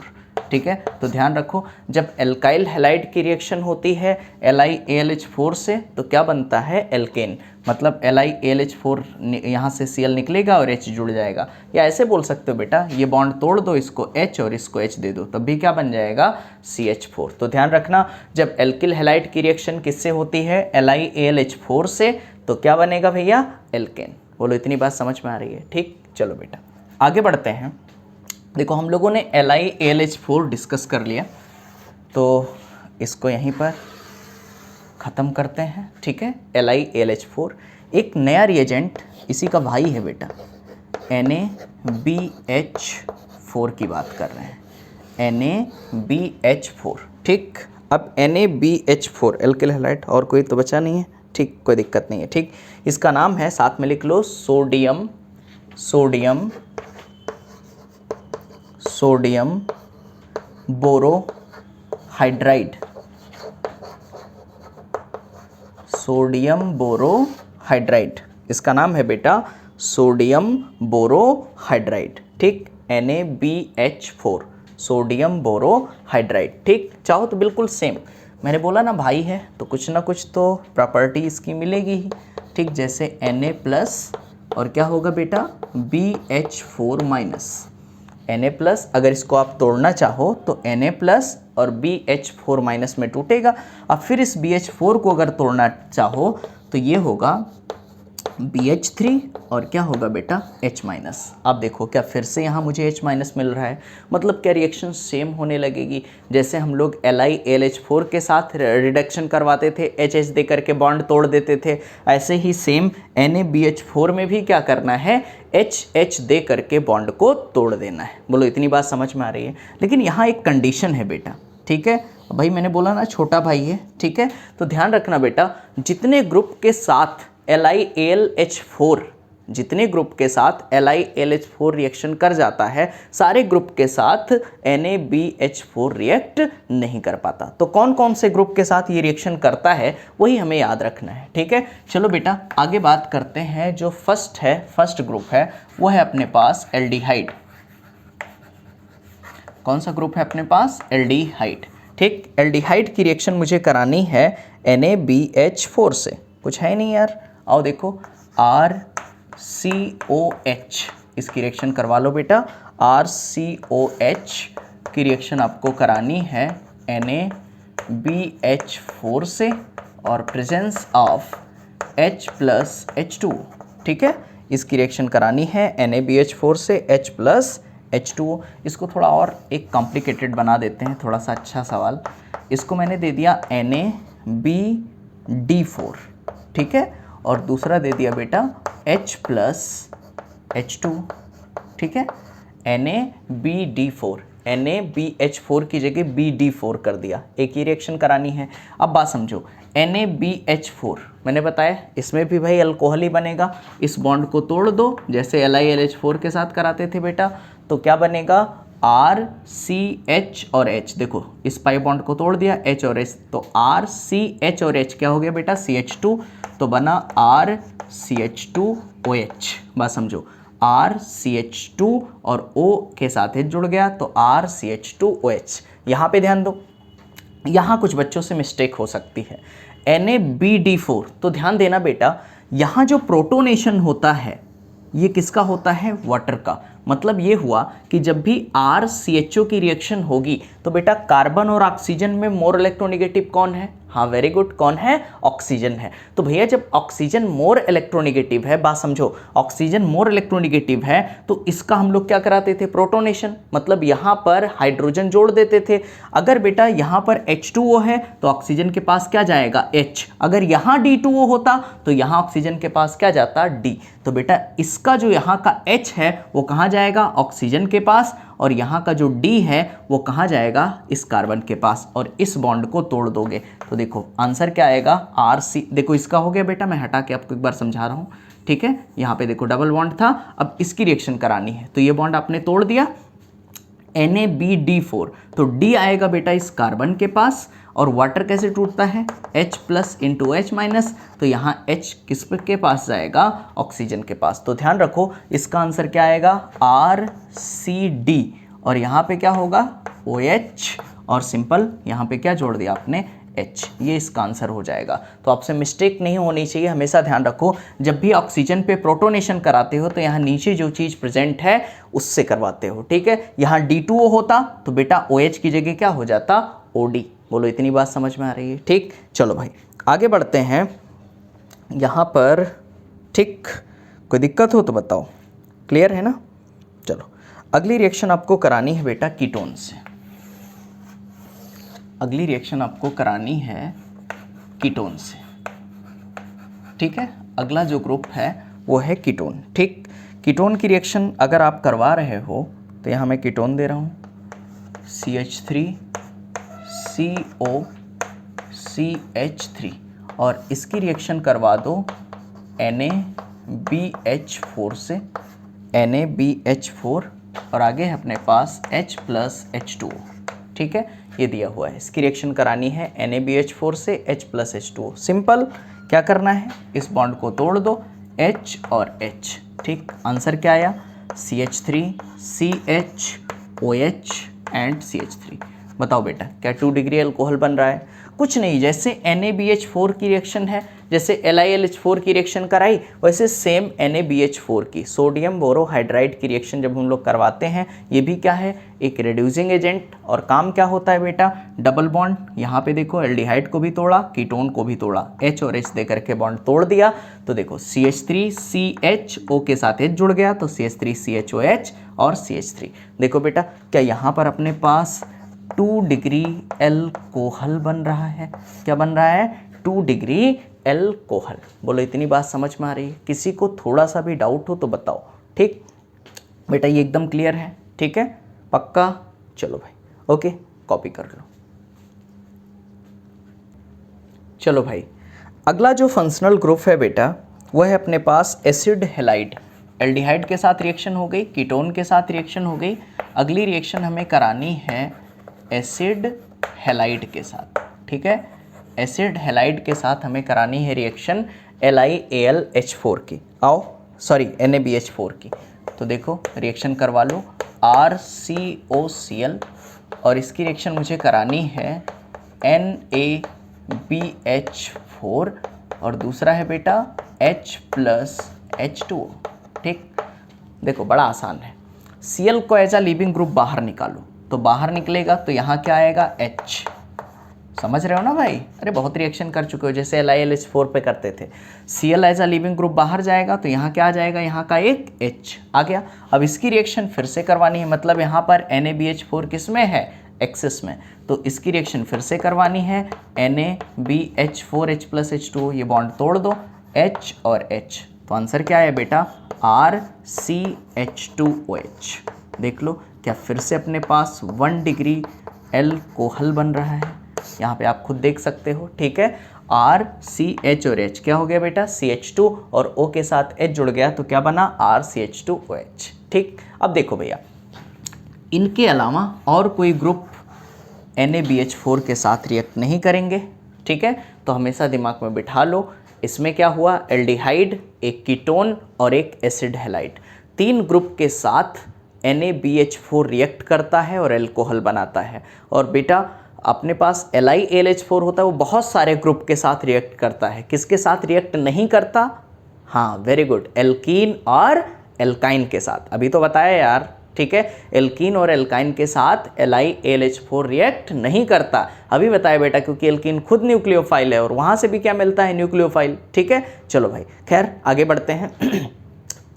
Speaker 1: ठीक है। तो ध्यान रखो जब एल्काइल हैलाइड की रिएक्शन होती है LiAlH4 से तो क्या बनता है एल्केन, मतलब LiAlH4 यहाँ से Cl निकलेगा और H जुड़ जाएगा। या ऐसे बोल सकते हो बेटा ये बॉन्ड तोड़ दो, इसको H और इसको H दे दो, तब भी क्या बन जाएगा CH4। तो ध्यान रखना जब एल्किल हैलाइड की रिएक्शन किससे होती है LiAlH4 से तो क्या बनेगा भैया एल्केन। बोलो इतनी बात समझ में आ रही है, ठीक। चलो बेटा आगे बढ़ते हैं। देखो हम लोगों ने LiAlH4 डिस्कस कर लिया, तो इसको यहीं पर ख़त्म करते हैं, ठीक है। LiAlH4 एक नया रिएजेंट इसी का भाई है बेटा, NaBH4 की बात कर रहे हैं, NaBH4, ठीक। अब NaBH4 एल्किल हैलाइड, और कोई तो बचा नहीं है, ठीक, कोई दिक्कत नहीं है, ठीक। इसका नाम है, साथ में लिख लो, सोडियम बोरोहाइड्राइड, सोडियम बोरोहाइड्राइड, इसका नाम है बेटा सोडियम बोरोहाइड्राइड, ठीक। NaBH4 सोडियम बोरोहाइड्राइड, ठीक। चाहो तो बिल्कुल सेम, मैंने बोला ना भाई है तो कुछ ना कुछ तो प्रॉपर्टी इसकी मिलेगी ही, ठीक। जैसे Na+ और क्या होगा बेटा BH4 माइनस, Na+, अगर इसको आप तोड़ना चाहो तो Na+ और BH4 माइनस में टूटेगा। अब फिर इस BH4 को अगर तोड़ना चाहो तो ये होगा BH3 और क्या होगा बेटा H-। आप देखो क्या फिर से यहाँ मुझे H- मिल रहा है, मतलब क्या रिएक्शन सेम होने लगेगी। जैसे हम लोग LiAlH4 के साथ रिडक्शन करवाते थे, H दे करके बॉन्ड तोड़ देते थे, ऐसे ही सेम NaBH4 में भी क्या करना है, H दे करके बॉन्ड को तोड़ देना है। बोलो इतनी बात समझ में आ रही है। लेकिन यहाँ एक कंडीशन है बेटा, ठीक है भाई, मैंने बोला ना छोटा भाई है, ठीक है। तो ध्यान रखना बेटा, जितने ग्रुप के साथ LiAlH4 जितने ग्रुप के साथ LiAlH4 रिएक्शन कर जाता है, सारे ग्रुप के साथ NaBH4 रिएक्ट नहीं कर पाता। तो कौन कौन से ग्रुप के साथ ये रिएक्शन करता है वही हमें याद रखना है, ठीक है। चलो बेटा आगे बात करते हैं। जो फर्स्ट ग्रुप है वो है अपने पास एल्डिहाइड। कौन सा ग्रुप है अपने पास, एल्डिहाइड, ठीक। एल्डिहाइड की रिएक्शन मुझे करानी है NaBH4 से, कुछ है नहीं यार, आओ देखो RCOH, इसकी रिएक्शन करवा लो बेटा। RCOH की रिएक्शन आपको करानी है NaBH4 से और प्रेजेंस ऑफ H+H2, ठीक है। इसकी रिएक्शन करानी है NaBH4 से H+H2। इसको थोड़ा और एक कॉम्प्लिकेटेड बना देते हैं, थोड़ा सा अच्छा सवाल। इसको मैंने दे दिया NaBD4, ठीक है, और दूसरा दे दिया बेटा H+H2, ठीक है। NaBD4, NaBH4 की जगह BD4 कर दिया, एक ही रिएक्शन करानी है। अब बात समझो, NaBH4 मैंने बताया इसमें भी भाई अल्कोहल ही बनेगा। इस बॉन्ड को तोड़ दो, जैसे LiAlH4 के साथ कराते थे बेटा, तो क्या बनेगा RCH और H। देखो इस पाई बॉन्ड को तोड़ दिया, H और H, तो RCH और H क्या हो गया बेटा CH2, तो बना RCH2OH। बात समझो, RCH2 और O के साथ H जुड़ गया तो RCH2OH। यहाँ पे ध्यान दो, यहाँ कुछ बच्चों से मिस्टेक हो सकती है। NaBD4, तो ध्यान देना बेटा, यहाँ जो प्रोटोनेशन होता है ये किसका होता है, वाटर का। मतलब ये हुआ कि जब भी RCHO की रिएक्शन होगी तो बेटा कार्बन और ऑक्सीजन में मोर इलेक्ट्रोनेगेटिव कौन है, हाँ वेरी गुड, कौन है, ऑक्सीजन है। तो भैया जब ऑक्सीजन मोर इलेक्ट्रोनेगेटिव है, बात समझो, ऑक्सीजन मोर इलेक्ट्रोनेगेटिव है तो इसका हम लोग क्या कराते थे, प्रोटोनेशन, मतलब यहाँ पर हाइड्रोजन जोड़ देते थे। अगर बेटा यहाँ पर H2O है तो ऑक्सीजन के पास क्या जाएगा, H। अगर यहाँ D2O होता तो यहाँ ऑक्सीजन के पास क्या जाता, D। तो बेटा इसका जो यहाँ का H है वो कहाँ जाएगा, ऑक्सीजन के पास, और यहाँ का जो D है वो कहाँ जाएगा, इस कार्बन के पास, और इस बॉन्ड को तोड़ दोगे तो देखो आंसर क्या आएगा, RC। देखो इसका हो गया बेटा, मैं हटा के आपको एक बार समझा रहा हूँ, ठीक है। यहाँ पे देखो डबल बॉन्ड था, अब इसकी रिएक्शन करानी है तो ये बॉन्ड आपने तोड़ दिया, NaBD4, तो D आएगा बेटा इस कार्बन के पास, और वाटर कैसे टूटता है, H+H-, तो यहाँ H किस के पास जाएगा, ऑक्सीजन के पास। तो ध्यान रखो इसका आंसर क्या आएगा, RCD, और यहाँ पे क्या होगा, OH, और सिंपल यहाँ पे क्या जोड़ दिया आपने, H। ये इसका आंसर हो जाएगा। तो आपसे मिस्टेक नहीं होनी चाहिए, हमेशा ध्यान रखो जब भी ऑक्सीजन पे प्रोटोनेशन कराते हो तो यहाँ नीचे जो चीज़ प्रेजेंट है उससे करवाते हो, ठीक है। यहाँ D2O होता तो बेटा OH की जगह क्या हो जाता, OD। बोलो इतनी बात समझ में आ रही है, ठीक। चलो भाई आगे बढ़ते हैं यहाँ पर, ठीक। कोई दिक्कत हो तो बताओ, क्लियर है ना। चलो अगली रिएक्शन आपको करानी है बेटा कीटोन से। अगली रिएक्शन आपको करानी है कीटोन से, ठीक है। अगला जो ग्रुप है वो है कीटोन, ठीक। कीटोन की रिएक्शन अगर आप करवा रहे हो तो यहाँ मैं कीटोन दे रहा हूँ CH3COCH3 और इसकी रिएक्शन करवा दो NaBH4 से, NaBH4 और आगे है अपने पास H+H2O, ठीक है। ये दिया हुआ है, इसकी रिएक्शन करानी है NaBH4 से H+H2O। सिंपल, क्या करना है, इस बॉन्ड को तोड़ दो, H और H, ठीक। आंसर क्या आया, CH3 CHOH एंड CH3। बताओ बेटा क्या 2 डिग्री अल्कोहल बन रहा है? कुछ नहीं, जैसे NaBH4 की रिएक्शन है, जैसे LiLH4 की रिएक्शन कराई, वैसे सेम NaBH4 की सोडियम बोरोहाइड्राइड की रिएक्शन जब हम लोग करवाते हैं, ये भी क्या है, एक रिड्यूसिंग एजेंट। और काम क्या होता है बेटा, डबल बॉन्ड। यहाँ पे देखो एल्डिहाइड को भी तोड़ा, कीटोन को भी तोड़ा, H और H दे करके बॉन्ड तोड़ दिया, तो देखो CH3CHO के साथ H जुड़ गया, तो CH3CHOH और CH3। देखो बेटा क्या यहाँ पर अपने पास 2 डिग्री अल्कोहल बन रहा है। क्या बन रहा है, 2 डिग्री अल्कोहल। बोलो इतनी बात समझ में आ रही है? किसी को थोड़ा सा भी डाउट हो तो बताओ, ठीक बेटा। ये एकदम क्लियर है, ठीक है, पक्का? चलो भाई, ओके, कॉपी कर लो। चलो भाई, अगला जो फंक्शनल ग्रुप है बेटा वो है अपने पास एसिड हैलाइड। एल्डिहाइड के साथ रिएक्शन हो गई, कीटोन के साथ रिएक्शन हो गई। अगली रिएक्शन हमें करानी है एसिड हैलाइड के साथ, ठीक है। एसिड हैलाइड के साथ हमें करानी है रिएक्शन LiAlH4 की। आओ, सॉरी NaBH4 की। तो देखो रिएक्शन करवा लो RCOCl और इसकी रिएक्शन मुझे करानी है NaBH4 और दूसरा है बेटा H+H2O, ठीक। देखो बड़ा आसान है, Cl को एज अ लीविंग ग्रुप बाहर निकालो, तो बाहर निकलेगा तो यहाँ क्या आएगा, H। समझ रहे हो ना भाई? अरे बहुत रिएक्शन कर चुके हो, जैसे LiLH4 पे करते थे। Cl as a leaving group बाहर जाएगा तो यहाँ क्या आ जाएगा, यहाँ का एक H आ गया। अब इसकी रिएक्शन फिर से करवानी है, मतलब यहाँ पर NaBH4 किस में है, एक्सिस में, तो इसकी रिएक्शन फिर से करवानी है NaBH4 H+H2O। ये बॉन्ड तोड़ दो, H और H, तो आंसर क्या है बेटा, RCH2OH। देख लो क्या फिर से अपने पास 1 डिग्री अल्कोहल बन रहा है, यहाँ पे आप खुद देख सकते हो, ठीक है। RCH और H क्या हो गया बेटा, CH2 और O के साथ H जुड़ गया, तो क्या बना, RCH2OH, ठीक। अब देखो भैया, इनके अलावा और कोई ग्रुप NaBH4 के साथ रिएक्ट नहीं करेंगे, ठीक है। तो हमेशा दिमाग में बिठा लो, इसमें क्या हुआ, एल्डिहाइड, एक कीटोन और एक एसिड हैलाइड, 3 ग्रुप के साथ NaBH4 रिएक्ट करता है और अल्कोहल बनाता है। और बेटा अपने पास LiAlH4 होता है, वो बहुत सारे ग्रुप के साथ रिएक्ट करता है, किसके साथ रिएक्ट नहीं करता, हाँ वेरी गुड, एल्कीन और एल्काइन के साथ। अभी तो बताया यार, ठीक है, एल्कीन और एल्काइन के साथ LiAlH4 रिएक्ट नहीं करता, अभी बताया बेटा, क्योंकि एल्कीन खुद न्यूक्लियोफाइल है और वहाँ से भी क्या मिलता है, न्यूक्लियोफाइल, ठीक है। चलो भाई खैर आगे बढ़ते हैं।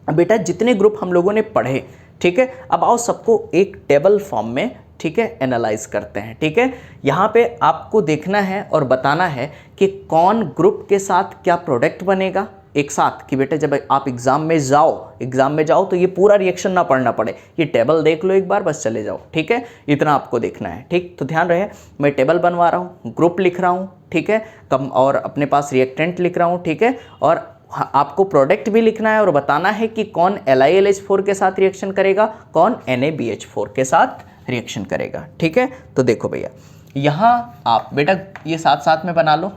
Speaker 1: बेटा जितने ग्रुप हम लोगों ने पढ़े, ठीक है, अब आओ सबको एक टेबल फॉर्म में, ठीक है, एनालाइज करते हैं, ठीक है। यहाँ पे आपको देखना है और बताना है कि कौन ग्रुप के साथ क्या प्रोडक्ट बनेगा एक साथ, कि बेटे जब आप एग्जाम में जाओ तो ये पूरा रिएक्शन ना पढ़ना पड़े, ये टेबल देख लो एक बार बस, चले जाओ, ठीक है, इतना आपको देखना है, ठीक। तो ध्यान रहे, मैं टेबल बनवा रहा हूँ, ग्रुप लिख रहा हूँ, ठीक है, कम, और अपने पास रिएक्टेंट लिख रहा हूँ, ठीक है, और आपको प्रोडक्ट भी लिखना है और बताना है कि कौन LiLH4 के साथ रिएक्शन करेगा, कौन NaBH4 के साथ रिएक्शन करेगा, ठीक है। तो देखो भैया, यहाँ आप बेटा ये साथ साथ में बना लो,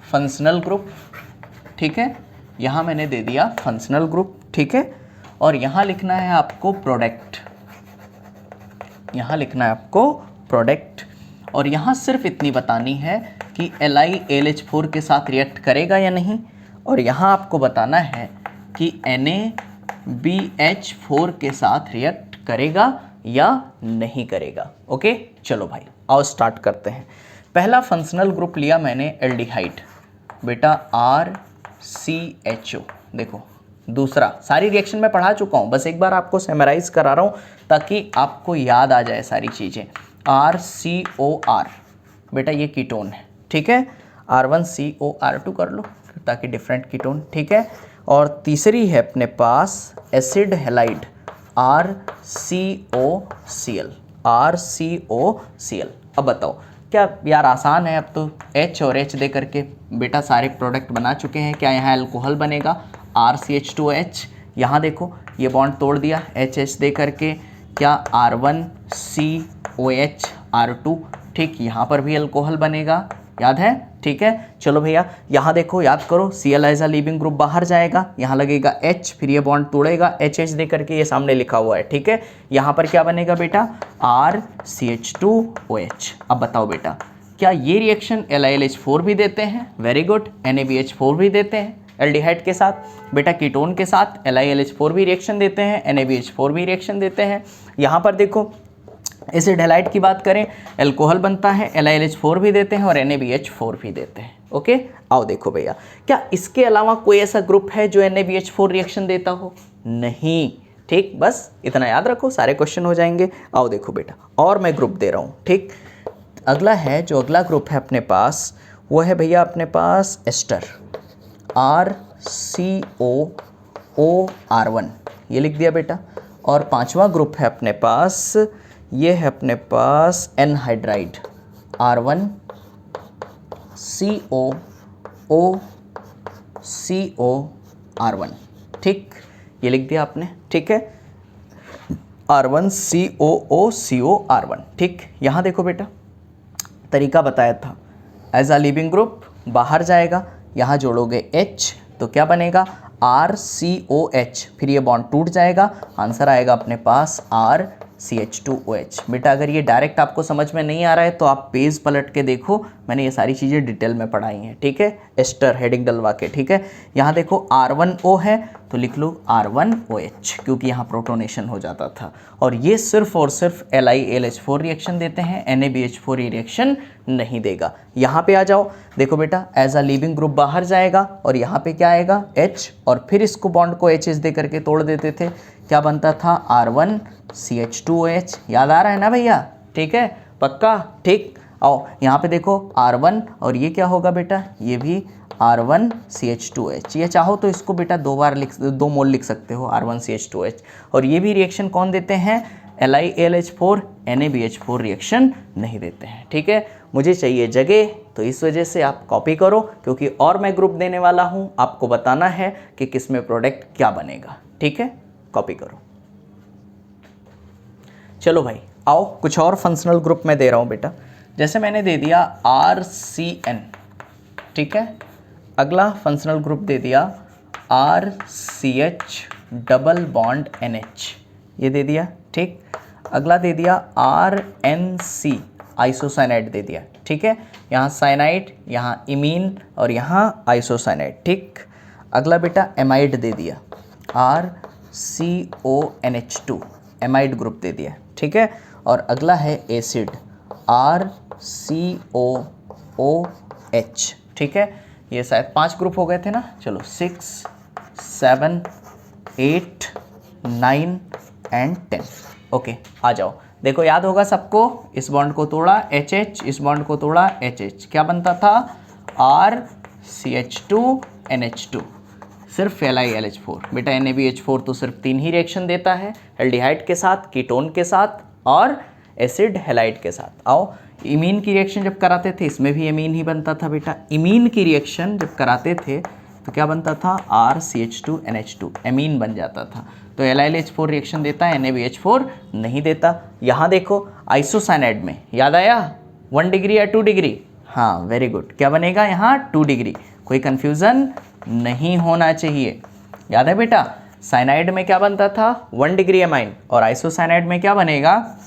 Speaker 1: फंक्शनल ग्रुप, ठीक है, यहाँ मैंने दे दिया फंक्शनल ग्रुप, ठीक है, और यहाँ लिखना है आपको प्रोडक्ट, यहाँ लिखना है आपको प्रोडक्ट, और यहाँ सिर्फ इतनी बतानी है कि LiAlH4 के साथ रिएक्ट करेगा या नहीं, और यहाँ आपको बताना है कि NaBH4 के साथ रिएक्ट करेगा या नहीं करेगा, ओके। चलो भाई आओ स्टार्ट करते हैं। पहला फंक्शनल ग्रुप लिया मैंने एल्डिहाइड, बेटा RCHO, देखो दूसरा, सारी रिएक्शन मैं पढ़ा चुका हूँ, बस एक बार आपको समराइज करा रहा हूँ ताकि आपको याद आ जाए सारी चीज़ें। RCOR बेटा ये कीटोन है, ठीक है। R1COR2 कर लो ताकि डिफरेंट कीटोन, ठीक है। और तीसरी है अपने पास एसिड हैलाइड RCOCl। अब बताओ क्या यार, आसान है अब तो, H और H दे करके बेटा सारे प्रोडक्ट बना चुके हैं। क्या यहाँ अल्कोहल बनेगा RCH2OH, यहाँ देखो ये बॉन्ड तोड़ दिया HH दे करके, क्या R1COH R2, ठीक, यहाँ पर भी अल्कोहल बनेगा, याद है, ठीक है। चलो भैया यहाँ देखो, याद करो, Cl as a leaving group बाहर जाएगा, यहाँ लगेगा H, फिर ये बॉन्ड तोड़ेगा HH दे करके, ये सामने लिखा हुआ है, ठीक है। यहाँ पर क्या बनेगा बेटा RCH2OH। अब बताओ बेटा क्या ये रिएक्शन LiLH4 भी देते हैं? वेरी गुड, NaBH4 भी देते हैं एल्डिहाइड के साथ। बेटा कीटोन के साथ LiLH4 भी रिएक्शन देते हैं, NaBH4 भी रिएक्शन देते हैं। यहाँ पर देखो एसिड हैलाइड की बात करें, अल्कोहल बनता है, LiLH4 भी देते हैं और NaBH4 भी देते हैं। ओके, आओ देखो भैया, क्या इसके अलावा कोई ऐसा ग्रुप है जो NaBH4 रिएक्शन देता हो? नहीं, ठीक, बस इतना याद रखो, सारे क्वेश्चन हो जाएंगे। आओ देखो बेटा, और मैं ग्रुप दे रहा हूँ, ठीक। अगला है, जो अगला ग्रुप है अपने पास, वो है भैया अपने पास एस्टर RCOOR1, ये लिख दिया बेटा। और पांचवा ग्रुप है अपने पास, ये है अपने पास एनहाइड्राइड R1COOCOR1, ठीक, ये लिख दिया आपने, ठीक है, R1COOCOR1, ठीक। यहाँ देखो बेटा तरीका बताया था, एज अ लीविंग ग्रुप बाहर जाएगा, यहाँ जोड़ोगे H तो क्या बनेगा RCOH, फिर ये बॉन्ड टूट जाएगा, आंसर आएगा अपने पास RCH2OH। बेटा अगर ये डायरेक्ट आपको समझ में नहीं आ रहा है तो आप पेज पलट के देखो, मैंने ये सारी चीज़ें डिटेल में पढ़ाई हैं, ठीक है, एस्टर हेडिंग डलवा के, ठीक है। यहाँ देखो R1O है तो लिख लो R1OH, क्योंकि यहाँ प्रोटोनेशन हो जाता था। और ये सिर्फ और सिर्फ LiLH4 रिएक्शन देते हैं, NaBH4 रिएक्शन नहीं देगा। यहाँ पे आ जाओ, देखो बेटा एज अ लीविंग ग्रुप बाहर जाएगा और यहाँ पे क्या आएगा H, और फिर इसको बॉन्ड को HH दे करके तोड़ देते थे, क्या बनता था R1CH2OH, याद आ रहा है ना भैया, ठीक है, पक्का, ठीक। आओ यहाँ पे देखो R1 और ये क्या होगा बेटा, ये भी R1CH2OH, ये चाहो तो इसको बेटा दो मोल लिख सकते हो R1CH2OH। और ये भी रिएक्शन कौन देते हैं, LiLH4, NaBH4 रिएक्शन नहीं देते हैं, ठीक है। मुझे चाहिए जगह, तो इस वजह से आप कॉपी करो, क्योंकि और मैं ग्रुप देने वाला हूँ, आपको बताना है कि किस में प्रोडक्ट क्या बनेगा, ठीक है, कॉपी करो। चलो भाई आओ, कुछ और फंक्शनल ग्रुप में दे रहा हूँ बेटा, जैसे मैंने दे दिया RCN, ठीक है। अगला फंक्शनल ग्रुप दे दिया RCH डबल बॉन्ड NH, ये दे दिया, ठीक। अगला दे दिया RNC आइसोसाइनाइड दे दिया, ठीक है, यहाँ साइनाइड, यहाँ इमीन और यहाँ आइसोसाइनाइड, ठीक। अगला बेटा एमाइड दे दिया RCONH2, एमाइड ग्रुप दे दिया, ठीक है। और अगला है एसिड RCOOH, ठीक है। ये शायद 5 ग्रुप हो गए थे ना, चलो 6, 7, 8, 9 एंड 10। ओके, आ जाओ, देखो याद होगा सबको, इस बॉन्ड को तोड़ा HH, इस बॉन्ड को तोड़ा HH, क्या बनता था RCH2NH2, सिर्फ LiLH4। बेटा NaBH4 तो सिर्फ 3 ही रिएक्शन देता है, एल्डिहाइड के साथ, कीटोन के साथ और एसिड हैलाइड के साथ। आओ, इमीन की रिएक्शन जब कराते थे इसमें भी इमीन ही बनता था बेटा, इमीन की रिएक्शन जब कराते थे तो क्या बनता था RCH2NH2, एमीन बन जाता था। तो LiLH4 रिएक्शन देता है, NaBH4 नहीं देता। यहाँ देखो आइसोसाइनाइड में, याद आया 1 डिग्री या 2 डिग्री, हाँ वेरी गुड, क्या बनेगा यहाँ 2 डिग्री, कोई कन्फ्यूज़न नहीं होना चाहिए, याद है बेटा। साइनाइड में क्या बनता था 1 डिग्री अमाइन, और आइसोसाइनाइड में क्या बनेगा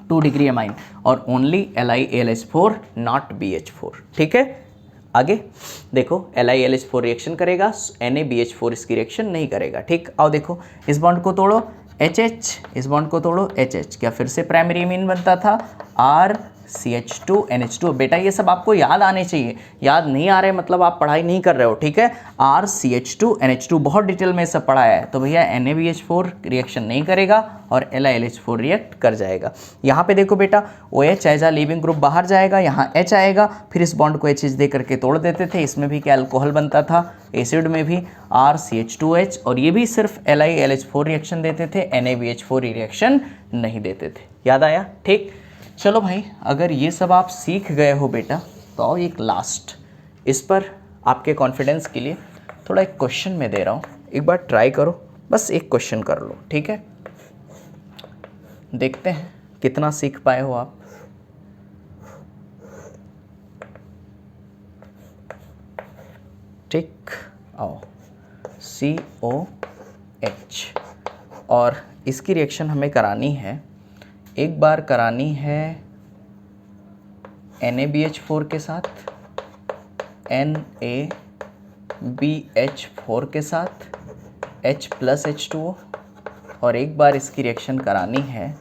Speaker 1: 2 डिग्री अमाइन, और ओनली LiLH4 नॉट BH4, ठीक है। आगे देखो LiLH4 रिएक्शन करेगा, NaBH4 इसकी रिएक्शन नहीं करेगा, ठीक। आओ देखो, इस बॉन्ड को तोड़ो HH, इस बॉन्ड को तोड़ो HH, क्या फिर से प्राइमरी इमीन बनता था CH2NH2। बेटा ये सब आपको याद आने चाहिए, याद नहीं आ रहे मतलब आप पढ़ाई नहीं कर रहे हो, ठीक है। RCH2NH2 बहुत डिटेल में सब पढ़ाया है। तो भैया NaBH4 रिएक्शन नहीं करेगा और LiLH4 रिएक्ट कर जाएगा। यहाँ पे देखो बेटा OH as a leaving group बाहर जाएगा, यहाँ H आएगा, फिर इस बॉन्ड को H दे करके तोड़ देते थे। इसमें भी क्या अल्कोहल बनता था, एसिड में भी RCH2H, और ये भी सिर्फ LiLH4 रिएक्शन देते थे, NaBH4 रिएक्शन नहीं देते थे। याद आया? ठीक। चलो भाई, अगर ये सब आप सीख गए हो बेटा, तो आओ एक लास्ट, इस पर आपके कॉन्फिडेंस के लिए थोड़ा एक क्वेश्चन मैं दे रहा हूँ, एक बार ट्राई करो, बस एक क्वेश्चन कर लो, ठीक है। देखते हैं कितना सीख पाए हो आप। ठीक, आओ COH, और इसकी रिएक्शन हमें करानी है, एक बार करानी है NaBH4 के साथ, NaBH4 के साथ H+H2O, और एक बार इसकी रिएक्शन करानी है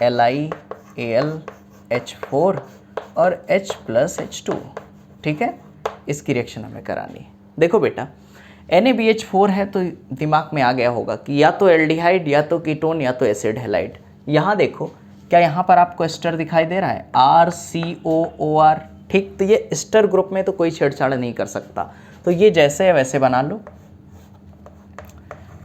Speaker 1: LiAlH4 और H+H2O, ठीक है। इसकी रिएक्शन हमें करानी है। देखो बेटा NaBH4 है तो दिमाग में आ गया होगा कि या तो एल्डिहाइड, या तो कीटोन, या तो एसिड हैलाइड। यहाँ देखो, क्या यहाँ पर आपको एस्टर दिखाई दे रहा है, RCOOR, ठीक। तो ये एस्टर ग्रुप में तो कोई छेड़छाड़ नहीं कर सकता, तो ये जैसे है वैसे बना लो।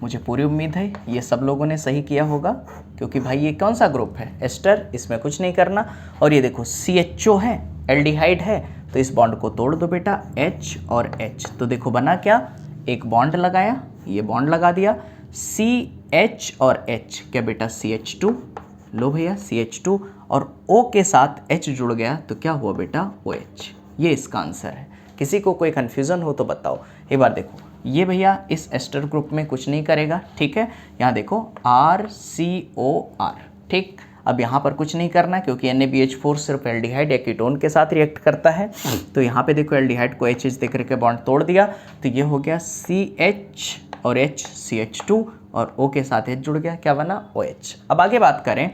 Speaker 1: मुझे पूरी उम्मीद है ये सब लोगों ने सही किया होगा, क्योंकि भाई ये कौन सा ग्रुप है, एस्टर, इसमें कुछ नहीं करना। और ये देखो CHO है, एल्डिहाइड है, तो इस बॉन्ड को तोड़ दो बेटा, H और H। तो देखो बना क्या, एक बॉन्ड लगाया, ये बॉन्ड लगा दिया, CH और H, क्या बेटा CH2, लो भैया CH2, और O के साथ H जुड़ गया तो क्या हुआ बेटा OH। ये इसका आंसर है। किसी को कोई कन्फ्यूज़न हो तो बताओ। एक बार देखो, ये भैया इस एस्टर ग्रुप में कुछ नहीं करेगा, ठीक है। यहाँ देखो RCOR, ठीक। अब यहाँ पर कुछ नहीं करना क्योंकि NaBH4 सिर्फ एल्डिहाइड या कीटोन के साथ रिएक्ट करता है। तो यहाँ पे देखो एल्डिहाइड को H दे करके बॉन्ड तोड़ दिया, तो ये हो गया CH और H CH2, और O के साथ H जुड़ गया, क्या बना OH। अब आगे बात करें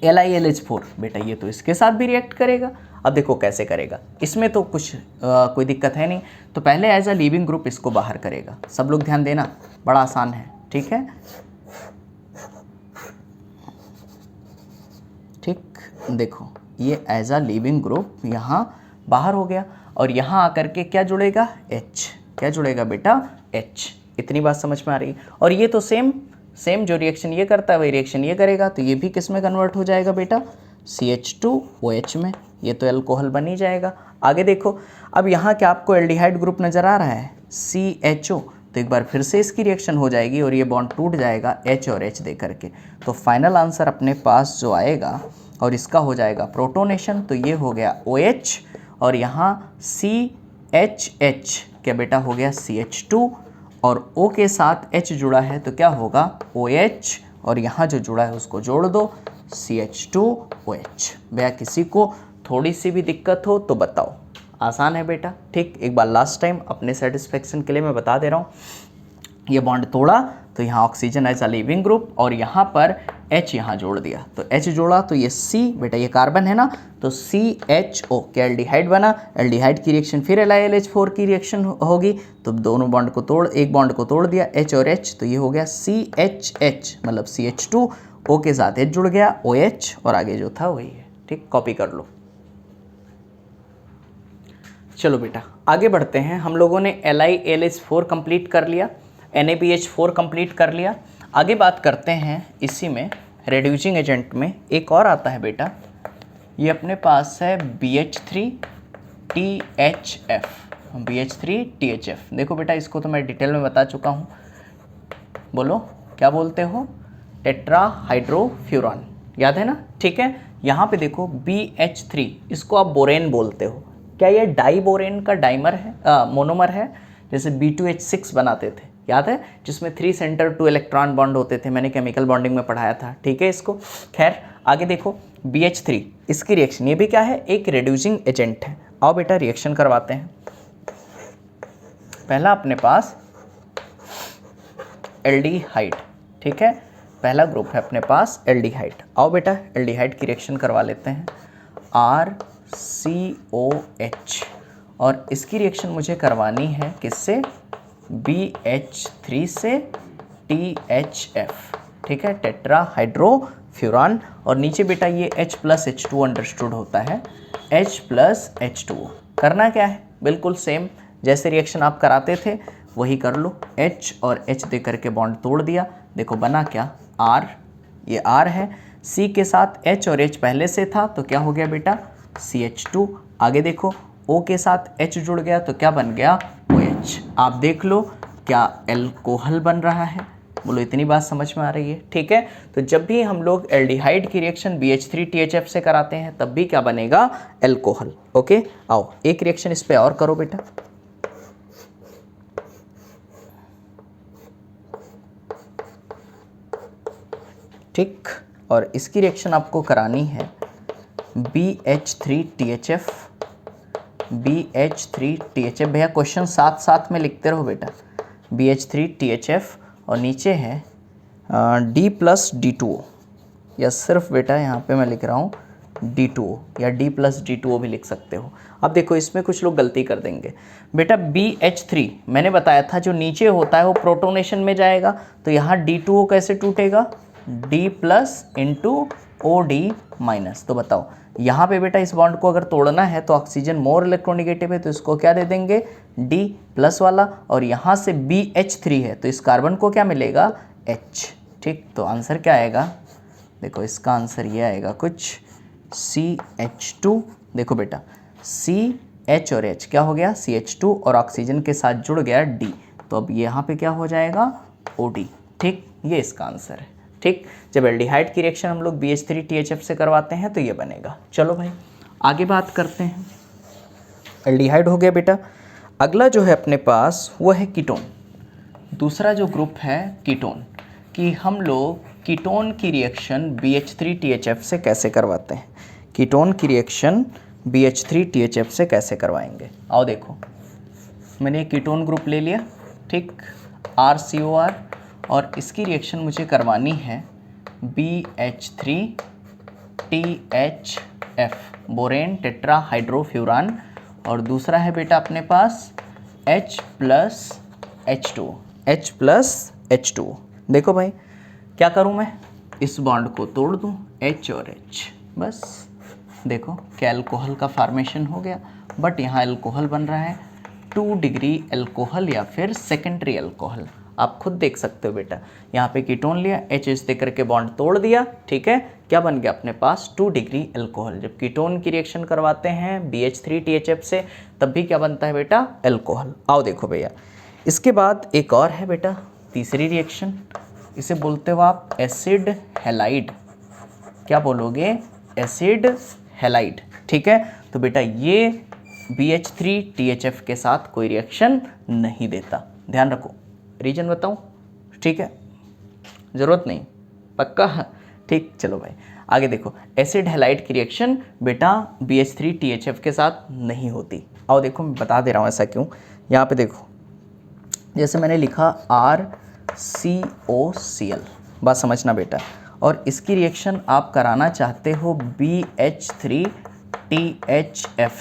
Speaker 1: LiLH4, बेटा ये तो इसके साथ भी रिएक्ट करेगा। अब देखो कैसे करेगा, इसमें तो कुछ कोई दिक्कत है नहीं। तो पहले एज अ लीविंग ग्रुप इसको बाहर करेगा। सब लोग ध्यान देना, बड़ा आसान है, ठीक है। ठीक, देखो ये एज अ लीविंग ग्रुप यहाँ बाहर हो गया, और यहाँ आकर के क्या जुड़ेगा, H, क्या जुड़ेगा बेटा H। इतनी बात समझ में आ रही। और ये तो सेम जो रिएक्शन ये करता है वही रिएक्शन ये करेगा, तो ये भी किस में कन्वर्ट हो जाएगा बेटा, CH2OH में। ये तो अल्कोहल बन ही जाएगा। आगे देखो, अब यहाँ क्या आपको एल्डिहाइड ग्रुप नज़र आ रहा है, CHO, तो एक बार फिर से इसकी रिएक्शन हो जाएगी और ये बॉन्ड टूट जाएगा H और H दे करके। तो फाइनल आंसर अपने पास जो आएगा, और इसका हो जाएगा प्रोटोनेशन, तो ये हो गया OH, और यहाँ CHH क्या बेटा हो गया CH2, और O के साथ H जुड़ा है तो क्या होगा OH, और यहाँ जो जुड़ा है उसको जोड़ दो CH2OH। भैया किसी को थोड़ी सी भी दिक्कत हो तो बताओ, आसान है बेटा, ठीक। एक बार लास्ट टाइम अपने सेटिस्फेक्शन के लिए मैं बता दे रहा हूँ, ये बॉन्ड तोड़ा तो यहाँ oxygen as a leaving group, और यहाँ पर H यहाँ जोड़ दिया, तो H जोड़ा तो ये C, बेटा ये कार्बन है ना, तो CHO क्या एल्डिहाइड बना, एल्डिहाइड की रिएक्शन फिर LiLH4 की रिएक्शन होगी, तो दोनों बॉन्ड को तोड़, एक बॉन्ड को तोड़ दिया H और H, तो ये हो गया CHH मतलब CH2, O के साथ H जुड़ गया OH, और आगे जो था वही है, ठीक। कॉपी कर लो। चलो बेटा आगे बढ़ते हैं। हम लोगों ने LiAlH4 कंप्लीट कर लिया, NaBH4 कंप्लीट कर लिया। आगे बात करते हैं इसी में रेड्यूसिंग एजेंट में एक और आता है बेटा, ये अपने पास है BH3THF, BH3THF। देखो बेटा इसको तो मैं डिटेल में बता चुका हूँ, बोलो क्या बोलते हो, टेट्राहाइड्रोफ्यूरॉन, याद है ना, ठीक है। यहाँ पे देखो BH3, इसको आप बोरेन बोलते हो, क्या ये डाई बोरेन का डाइमर है, मोनोमर है, जैसे B2H6 बनाते थे, याद है, जिसमें 3 सेंटर 2 इलेक्ट्रॉन बॉन्ड होते थे, मैंने केमिकल बॉन्डिंग में पढ़ाया था, ठीक है इसको। खैर आगे देखो BH3, इसकी रिएक्शन, ये भी क्या है, एक रिड्यूसिंग एजेंट है। आओ बेटा रिएक्शन करवाते हैं। पहला अपने पास एल्डिहाइड, ठीक है, पहला ग्रुप है अपने पास एल्डिहाइड। आओ बेटा एल्डिहाइड की रिएक्शन करवा लेते हैं। RCOH, और इसकी रिएक्शन मुझे करवानी है किससे, BH3 से THF, ठीक है, टेट्रा हाइड्रोफ्यूरान। और नीचे बेटा ये H+H2 अंडरस्टूड होता है, H+H2O। करना क्या है, बिल्कुल सेम जैसे रिएक्शन आप कराते थे वही कर लो। H और H दे करके बॉन्ड तोड़ दिया, देखो बना क्या, R, ये R है, C के साथ H और H पहले से था तो क्या हो गया बेटा, CH2। आगे देखो O के साथ H जुड़ गया तो क्या बन गया, OH। आप देख लो क्या एल्कोहल बन रहा है, बोलो इतनी बात समझ में आ रही है, ठीक है। तो जब भी हम लोग एल्डिहाइड की रिएक्शन BH3THF से कराते हैं तब भी क्या बनेगा, एल्कोहल। ओके, आओ एक रिएक्शन इस पे और करो बेटा। ठीक, और इसकी रिएक्शन आपको करानी है BH3THF, BH3THF। भैया क्वेश्चन साथ साथ में लिखते रहो बेटा, BH3THF, और नीचे है D+D2O, या सिर्फ बेटा यहाँ पे मैं लिख रहा हूँ D2O, या D+D2O भी लिख सकते हो। अब देखो इसमें कुछ लोग गलती कर देंगे बेटा, BH3 मैंने बताया था जो नीचे होता है वो प्रोटोनेशन में जाएगा, तो यहाँ D2O कैसे टूटेगा, D+ इंटू OD-। तो बताओ यहाँ पे बेटा इस बॉन्ड को अगर तोड़ना है तो ऑक्सीजन मोर इलेक्ट्रोनेगेटिव है तो इसको क्या दे देंगे, D+ वाला, और यहाँ से BH3 है तो इस कार्बन को क्या मिलेगा, H। ठीक, तो आंसर क्या आएगा, देखो इसका आंसर ये आएगा कुछ CH2। देखो बेटा CH और H क्या हो गया, CH2, और ऑक्सीजन के साथ जुड़ गया D, तो अब यहाँ पे क्या हो जाएगा, OD। ठीक, ये इसका आंसर है। ठीक, जब एल्डिहाइड की रिएक्शन हम लोग BH3THF से करवाते हैं तो ये बनेगा। चलो भाई आगे बात करते हैं। एल्डिहाइड हो गया बेटा, अगला जो है अपने पास वो है कीटोन। दूसरा जो ग्रुप है कीटोन, कि हम लोग कीटोन की रिएक्शन BH3THF से कैसे करवाते हैं, कीटोन की रिएक्शन BH3THF से कैसे करवाएंगे। आओ देखो, मैंने कीटोन ग्रुप ले लिया, ठीक, RCOR, और इसकी रिएक्शन मुझे करवानी है BH3THF, बोरेन टेट्रा हाइड्रोफ्यूरान, और दूसरा है बेटा अपने पास H+H2O। देखो भाई क्या करूं मैं, इस बॉन्ड को तोड़ दूं, H और H, बस देखो क्या एल्कोहल का फॉर्मेशन हो गया, बट यहाँ एल्कोहल बन रहा है 2 डिग्री एल्कोहल या फिर सेकेंडरी एल्कोहल। आप खुद देख सकते हो बेटा, यहाँ पे कीटोन लिया, H दे करके बॉन्ड तोड़ दिया, ठीक है, क्या बन गया अपने पास 2 डिग्री एल्कोहल। जब कीटोन की रिएक्शन करवाते हैं BH3THF से तब भी क्या बनता है बेटा, एल्कोहल। आओ देखो भैया, इसके बाद एक और है बेटा तीसरी रिएक्शन, इसे बोलते हो आप एसिड हैलाइड। क्या बोलोगे, एसिड हैलाइड, ठीक है। तो बेटा ये BH3THF के साथ कोई रिएक्शन नहीं देता, ध्यान रखो, रीजन बताऊं, ठीक है, ज़रूरत नहीं, पक्का, ठीक। चलो भाई आगे देखो, एसिड हैलाइड की रिएक्शन बेटा BH3THF के साथ नहीं होती। आओ देखो मैं बता दे रहा हूँ ऐसा क्यों। यहाँ पे देखो जैसे मैंने लिखा RCOCl, बात समझना बेटा, और इसकी रिएक्शन आप कराना चाहते हो BH3THF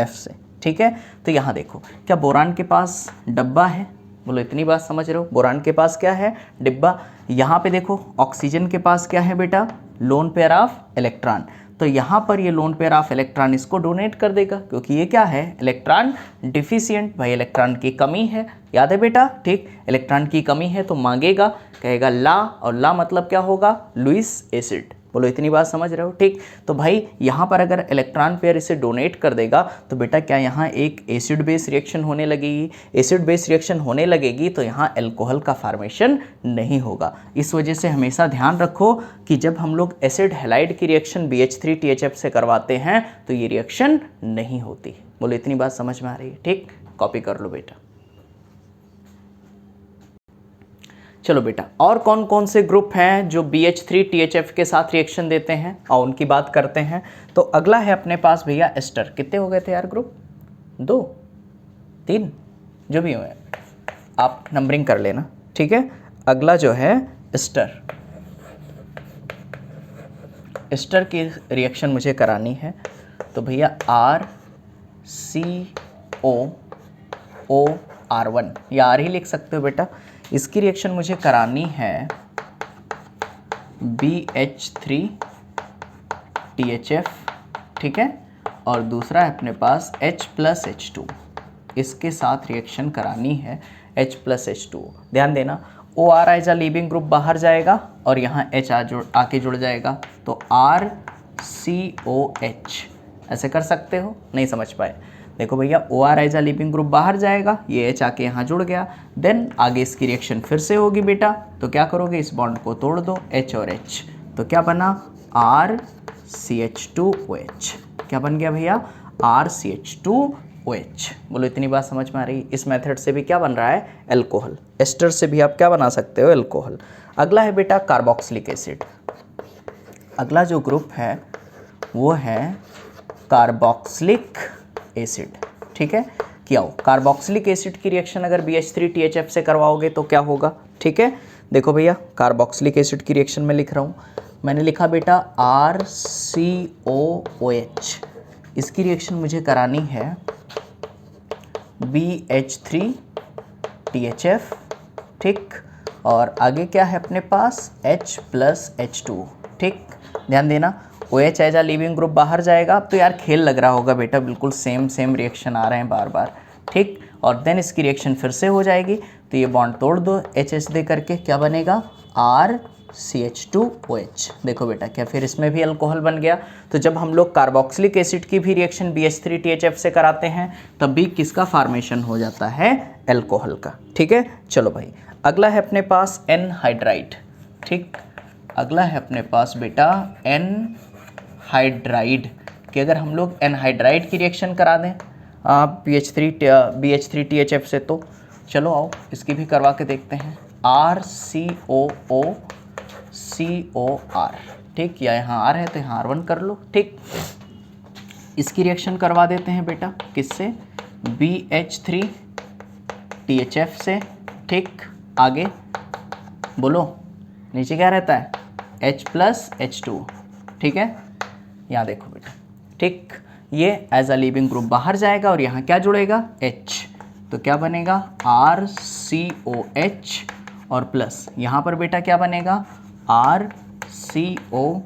Speaker 1: से, ठीक है। तो यहाँ देखो क्या बोरान के पास डब्बा है, बोलो इतनी बात समझ रहे हो, बोरान के पास क्या है, डिब्बा। यहाँ पे देखो ऑक्सीजन के पास क्या है बेटा, लोन पेयर ऑफ इलेक्ट्रॉन, तो यहाँ पर ये लोन पेयर ऑफ इलेक्ट्रॉन इसको डोनेट कर देगा क्योंकि ये क्या है, इलेक्ट्रॉन डिफिशिएंट, भाई इलेक्ट्रॉन की कमी है, याद है बेटा, ठीक, इलेक्ट्रॉन की कमी है तो मांगेगा, कहेगा ला, और ला मतलब क्या होगा, लुईस एसिड। बोलो इतनी बात समझ रहे हो, ठीक। तो भाई यहाँ पर अगर इलेक्ट्रॉन पेयर इसे डोनेट कर देगा तो बेटा क्या यहाँ एक एसिड बेस रिएक्शन होने लगेगी, एसिड बेस रिएक्शन होने लगेगी तो यहाँ एल्कोहल का फॉर्मेशन नहीं होगा। इस वजह से हमेशा ध्यान रखो कि जब हम लोग एसिड हैलाइड की रिएक्शन BH3THF से करवाते हैं तो ये रिएक्शन नहीं होती। बोलो इतनी बात समझ में आ रही है, ठीक, कॉपी कर लो बेटा। चलो बेटा, और कौन कौन से ग्रुप हैं जो BH3THF के साथ रिएक्शन देते हैं और उनकी बात करते हैं। तो अगला है अपने पास भैया एस्टर। कितने हो गए थे यार ग्रुप, 2 3 जो भी हुए आप नंबरिंग कर लेना, ठीक है। अगला जो है एस्टर, एस्टर की रिएक्शन मुझे करानी है तो भैया RCOOR1 या R ही लिख सकते हो बेटा। इसकी रिएक्शन मुझे करानी है BH3THF, ठीक है, और दूसरा है अपने पास H+H2, इसके साथ रिएक्शन करानी है H+H2। ध्यान देना, OR as a leaving group बाहर जाएगा और यहाँ H आके जुड़ जाएगा तो RCOH। ऐसे कर सकते हो, नहीं समझ पाए? देखो भैया OR as a leaving group बाहर जाएगा, ये H आके यहाँ जुड़ गया, देन आगे इसकी रिएक्शन फिर से होगी बेटा। तो क्या करोगे, इस बॉन्ड को तोड़ दो, H और H, तो क्या बना RCH2OH। क्या बन गया भैया, RCH2OH। बोलो इतनी बात समझ में आ रही? इस मेथड से भी क्या बन रहा है, एल्कोहल। एस्टर से भी आप क्या बना सकते हो, एल्कोहल। अगला है बेटा कार्बोक्सिलिक एसिड। अगला जो ग्रुप है वो है कार्बोक्सिलिक एसिड, ठीक है। क्या हो, कार्बोक्सिलिक एसिड की रिएक्शन अगर BH3THF से करवाओगे तो क्या होगा, ठीक है। देखो भैया कार्बोक्सिलिक एसिड की रिएक्शन में लिख रहा हूँ, मैंने लिखा बेटा RCOOH। इसकी रिएक्शन मुझे करानी है BH3THF, ठीक, और आगे क्या है अपने पास H+H2, ठीक। ध्यान देना, OH as a leaving group बाहर जाएगा। अब तो यार खेल लग रहा होगा बेटा, बिल्कुल सेम रिएक्शन आ रहे हैं बार बार, ठीक। और देन इसकी रिएक्शन फिर से हो जाएगी, तो ये बॉन्ड तोड़ दो HH दे करके, क्या बनेगा RCH2OH। देखो बेटा क्या फिर इसमें भी अल्कोहल बन गया। तो जब हम लोग कार्बोक्सिलिक एसिड की भी रिएक्शन BH3THF से कराते हैं तब भी किसका फॉर्मेशन हो जाता है, एल्कोहल का, ठीक है। चलो भाई अगला है अपने पास एनहाइड्राइड, ठीक। अगला है अपने पास बेटा एनहाइड्राइड कि अगर हम लोग एनहाइड्राइड की रिएक्शन करा दें BH3THF से, तो चलो आओ इसकी भी करवा के देखते हैं। RCOOCOR, ठीक, या यहाँ R है तो यहाँ R1 कर लो, ठीक। इसकी रिएक्शन करवा देते हैं बेटा किससे, BH3THF से, ठीक। आगे बोलो नीचे क्या रहता है, H+H2, ठीक है। यहाँ देखो बेटा, ठीक, ये एज अ लीविंग ग्रुप बाहर जाएगा और यहाँ क्या जुड़ेगा, H, तो क्या बनेगा RCOH और प्लस यहाँ पर बेटा क्या बनेगा RCOO-।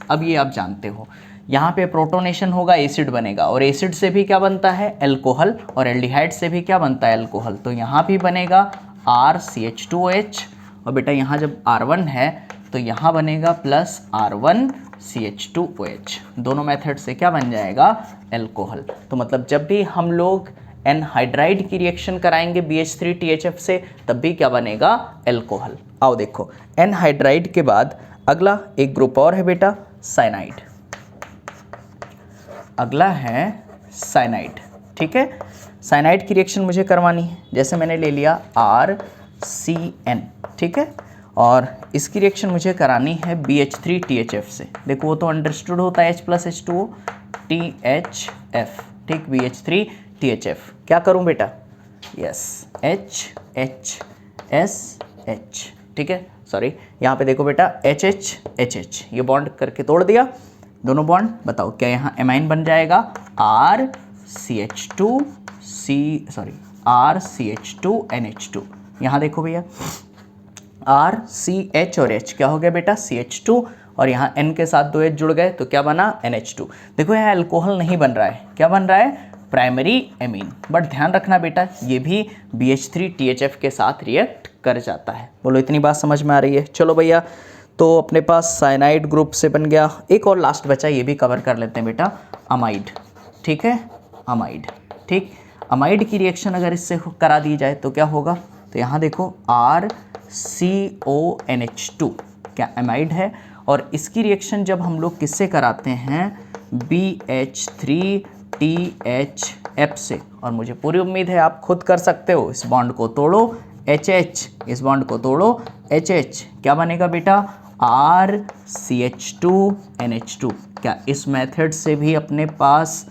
Speaker 1: अब ये आप जानते हो यहाँ पे प्रोटोनेशन होगा, एसिड बनेगा, और एसिड से भी क्या बनता है, एल्कोहल, और एल्डिहाइड से भी क्या बनता है, एल्कोहल। तो यहाँ भी बनेगा RCH2OH, और बेटा यहाँ जब R1 है तो यहाँ बनेगा प्लस R1CH2OH। दोनों मेथड से क्या बन जाएगा, एल्कोहल। तो मतलब जब भी हम लोग एनहाइड्राइड की रिएक्शन कराएंगे BH3THF से तब भी क्या बनेगा, एल्कोहल। आओ देखो एनहाइड्राइड के बाद अगला एक ग्रुप और है बेटा, साइनाइड। अगला है साइनाइड, ठीक है। साइनाइड की रिएक्शन मुझे करवानी है, जैसे मैंने ले लिया RCN, ठीक है, और इसकी रिएक्शन मुझे करानी है BH3THF से। देखो वो तो अंडरस्टूड होता है H+H2O THF, ठीक, BH3THF। क्या करूं बेटा, यस HHSH, ठीक है, सॉरी यहाँ पे देखो बेटा HHHH, ये बॉन्ड करके तोड़ दिया दोनों बॉन्ड। बताओ क्या यहाँ एमाइन बन जाएगा RCH2NH2। यहाँ देखो भैया RCH और H क्या हो गया बेटा, CH2, और यहाँ N के साथ 2 H जुड़ गए तो क्या बना, NH2। देखो यहाँ अल्कोहल नहीं बन रहा है, क्या बन रहा है, प्राइमरी एमीन। बट ध्यान रखना बेटा ये भी BH3THF के साथ रिएक्ट कर जाता है। बोलो इतनी बात समझ में आ रही है। चलो भैया तो अपने पास साइनाइड ग्रुप से बन गया, एक और लास्ट बचा, ये भी कवर कर लेते हैं बेटा, अमाइड, ठीक है, अमाइड, ठीक। अमाइड की रिएक्शन अगर इससे करा दी जाए तो क्या होगा, तो यहाँ देखो RCONH2 क्या अमाइड है, और इसकी रिएक्शन जब हम लोग किससे कराते हैं, BH3THF से, और मुझे पूरी उम्मीद है आप खुद कर सकते हो। इस बॉन्ड को तोड़ो HH, इस बॉन्ड को तोड़ो HH, क्या बनेगा बेटा RCH2NH2। क्या इस मेथड से भी अपने पास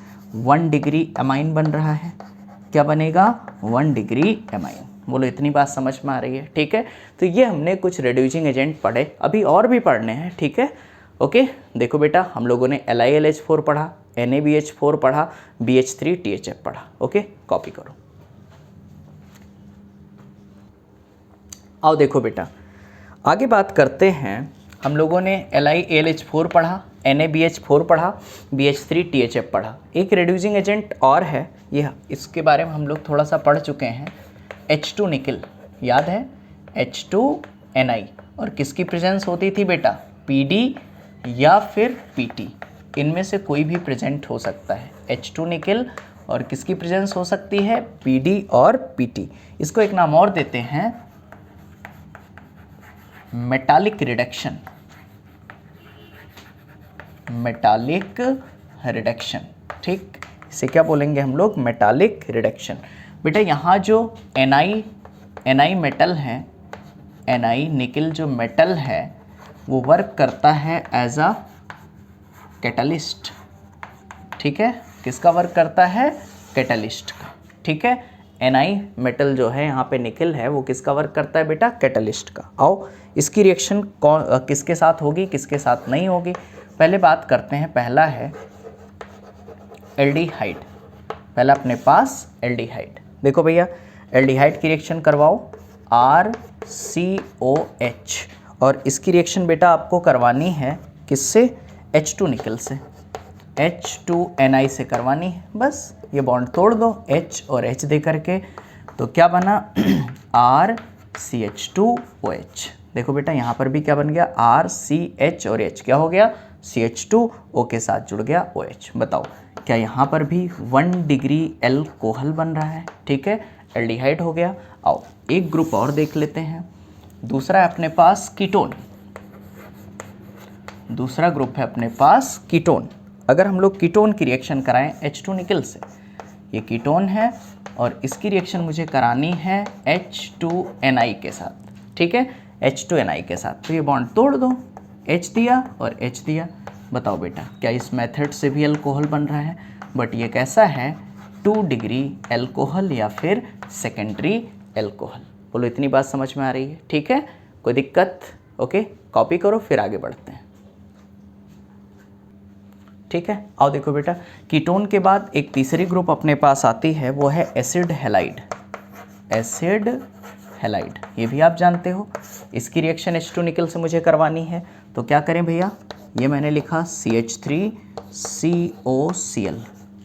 Speaker 1: 1 डिग्री अमाइन बन रहा है, क्या बनेगा 1 डिग्री अमाइन। बोलो इतनी बात समझ में आ रही है, ठीक है। तो ये हमने कुछ रिड्यूसिंग एजेंट पढ़े, अभी और भी पढ़ने हैं, ठीक है। ओके, देखो बेटा हम लोगों ने LiLH4 पढ़ा, NaBH4 पढ़ा, BH3THF पढ़ा। ओके, कॉपी करो। आओ देखो बेटा आगे बात करते हैं। हम लोगों ने LiAlH4 पढ़ा, NaBH4 पढ़ा, BH3THF पढ़ा। एक रिड्यूसिंग एजेंट और है, यह इसके बारे में हम लोग थोड़ा सा पढ़ चुके हैं, H2 निकल, याद है H2Ni। और किसकी प्रेजेंस होती थी बेटा, PD या फिर PT, इनमें से कोई भी प्रेजेंट हो सकता है। H2 निकल और किसकी प्रेजेंस हो सकती है, PD और PT। इसको एक नाम और देते हैं, मेटालिक रिडक्शन। मेटालिक रिडक्शन, ठीक, इसे क्या बोलेंगे हम लोग, मेटालिक रिडक्शन। बेटा यहाँ जो Ni मेटल है, Ni निकल जो मेटल है वो वर्क करता है एज अ कैटलिस्ट। ठीक है, किसका वर्क करता है, कैटलिस्ट का। ठीक है, Ni मेटल जो है यहाँ पे निकल है वो किसका वर्क करता है बेटा, कैटलिस्ट का। आओ इसकी रिएक्शन कौन किसके साथ होगी, किसके साथ नहीं होगी, पहले बात करते हैं। पहला है एल्डिहाइड, पहला अपने पास एल्डिहाइड। देखो भैया एल्डिहाइड की रिएक्शन करवाओ, RCOH, और इसकी रिएक्शन बेटा आपको करवानी है किससे, H2 निकल से, H2Ni से करवानी है। बस ये बॉन्ड तोड़ दो H और H दे करके, तो क्या बना RCH2OH। देखो बेटा यहाँ पर भी क्या बन गया, RCH और H क्या हो गया, CH2O के साथ जुड़ गया OH। बताओ क्या यहाँ पर भी 1 डिग्री एल्कोहल बन रहा है। ठीक है, एल्डिहाइड हो गया। आओ एक ग्रुप और देख लेते हैं, दूसरा है अपने पास कीटोन। दूसरा ग्रुप है अपने पास कीटोन। अगर हम लोग कीटोन की रिएक्शन कराएं H2 निकल से, ये कीटोन है और इसकी रिएक्शन मुझे करानी है H2Ni के साथ। ठीक है, H2Ni के साथ, तो ये बॉन्ड तोड़ दो, H दिया और H दिया। बताओ बेटा क्या इस मेथड से भी अल्कोहल बन रहा है, बट ये कैसा है, 2 डिग्री एल्कोहल या फिर सेकेंडरी एल्कोहल। बोलो इतनी बात समझ में आ रही है। ठीक है, कोई दिक्कत, ओके, कॉपी करो फिर आगे बढ़ते हैं। ठीक है, आओ देखो बेटा कीटोन के बाद एक तीसरी ग्रुप अपने पास आती है, वो है एसिड हैलाइड। एसिड हैलाइड, ये भी आप जानते हो, इसकी रिएक्शन H2 निकल से मुझे करवानी है, तो क्या करें भैया, ये मैंने लिखा CH3COCl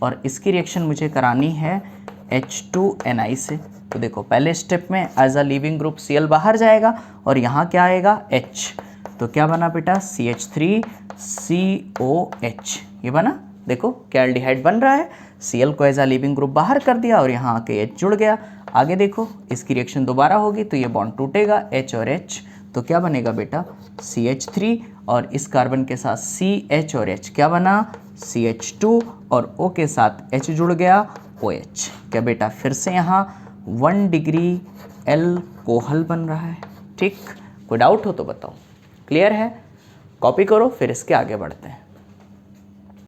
Speaker 1: और इसकी रिएक्शन मुझे करानी है H2Ni से। तो देखो पहले स्टेप में as a leaving group Cl बाहर जाएगा और यहाँ क्या आएगा H, तो क्या बना बेटा CH3COH, ये बना। देखो क्या एल्डिहाइड बन रहा है, Cl को एज अ लीविंग ग्रुप बाहर कर दिया और यहाँ आके H जुड़ गया। आगे देखो इसकी रिएक्शन दोबारा होगी तो ये बॉन्ड टूटेगा H और H, तो क्या बनेगा बेटा CH3 और इस कार्बन के साथ CH और H क्या बना CH2 और O के साथ H जुड़ गया OH। क्या बेटा फिर से यहाँ 1 डिग्री एल्कोहल बन रहा है। ठीक, कोई डाउट हो तो बताओ, क्लियर है, कॉपी करो फिर इसके आगे बढ़ते हैं।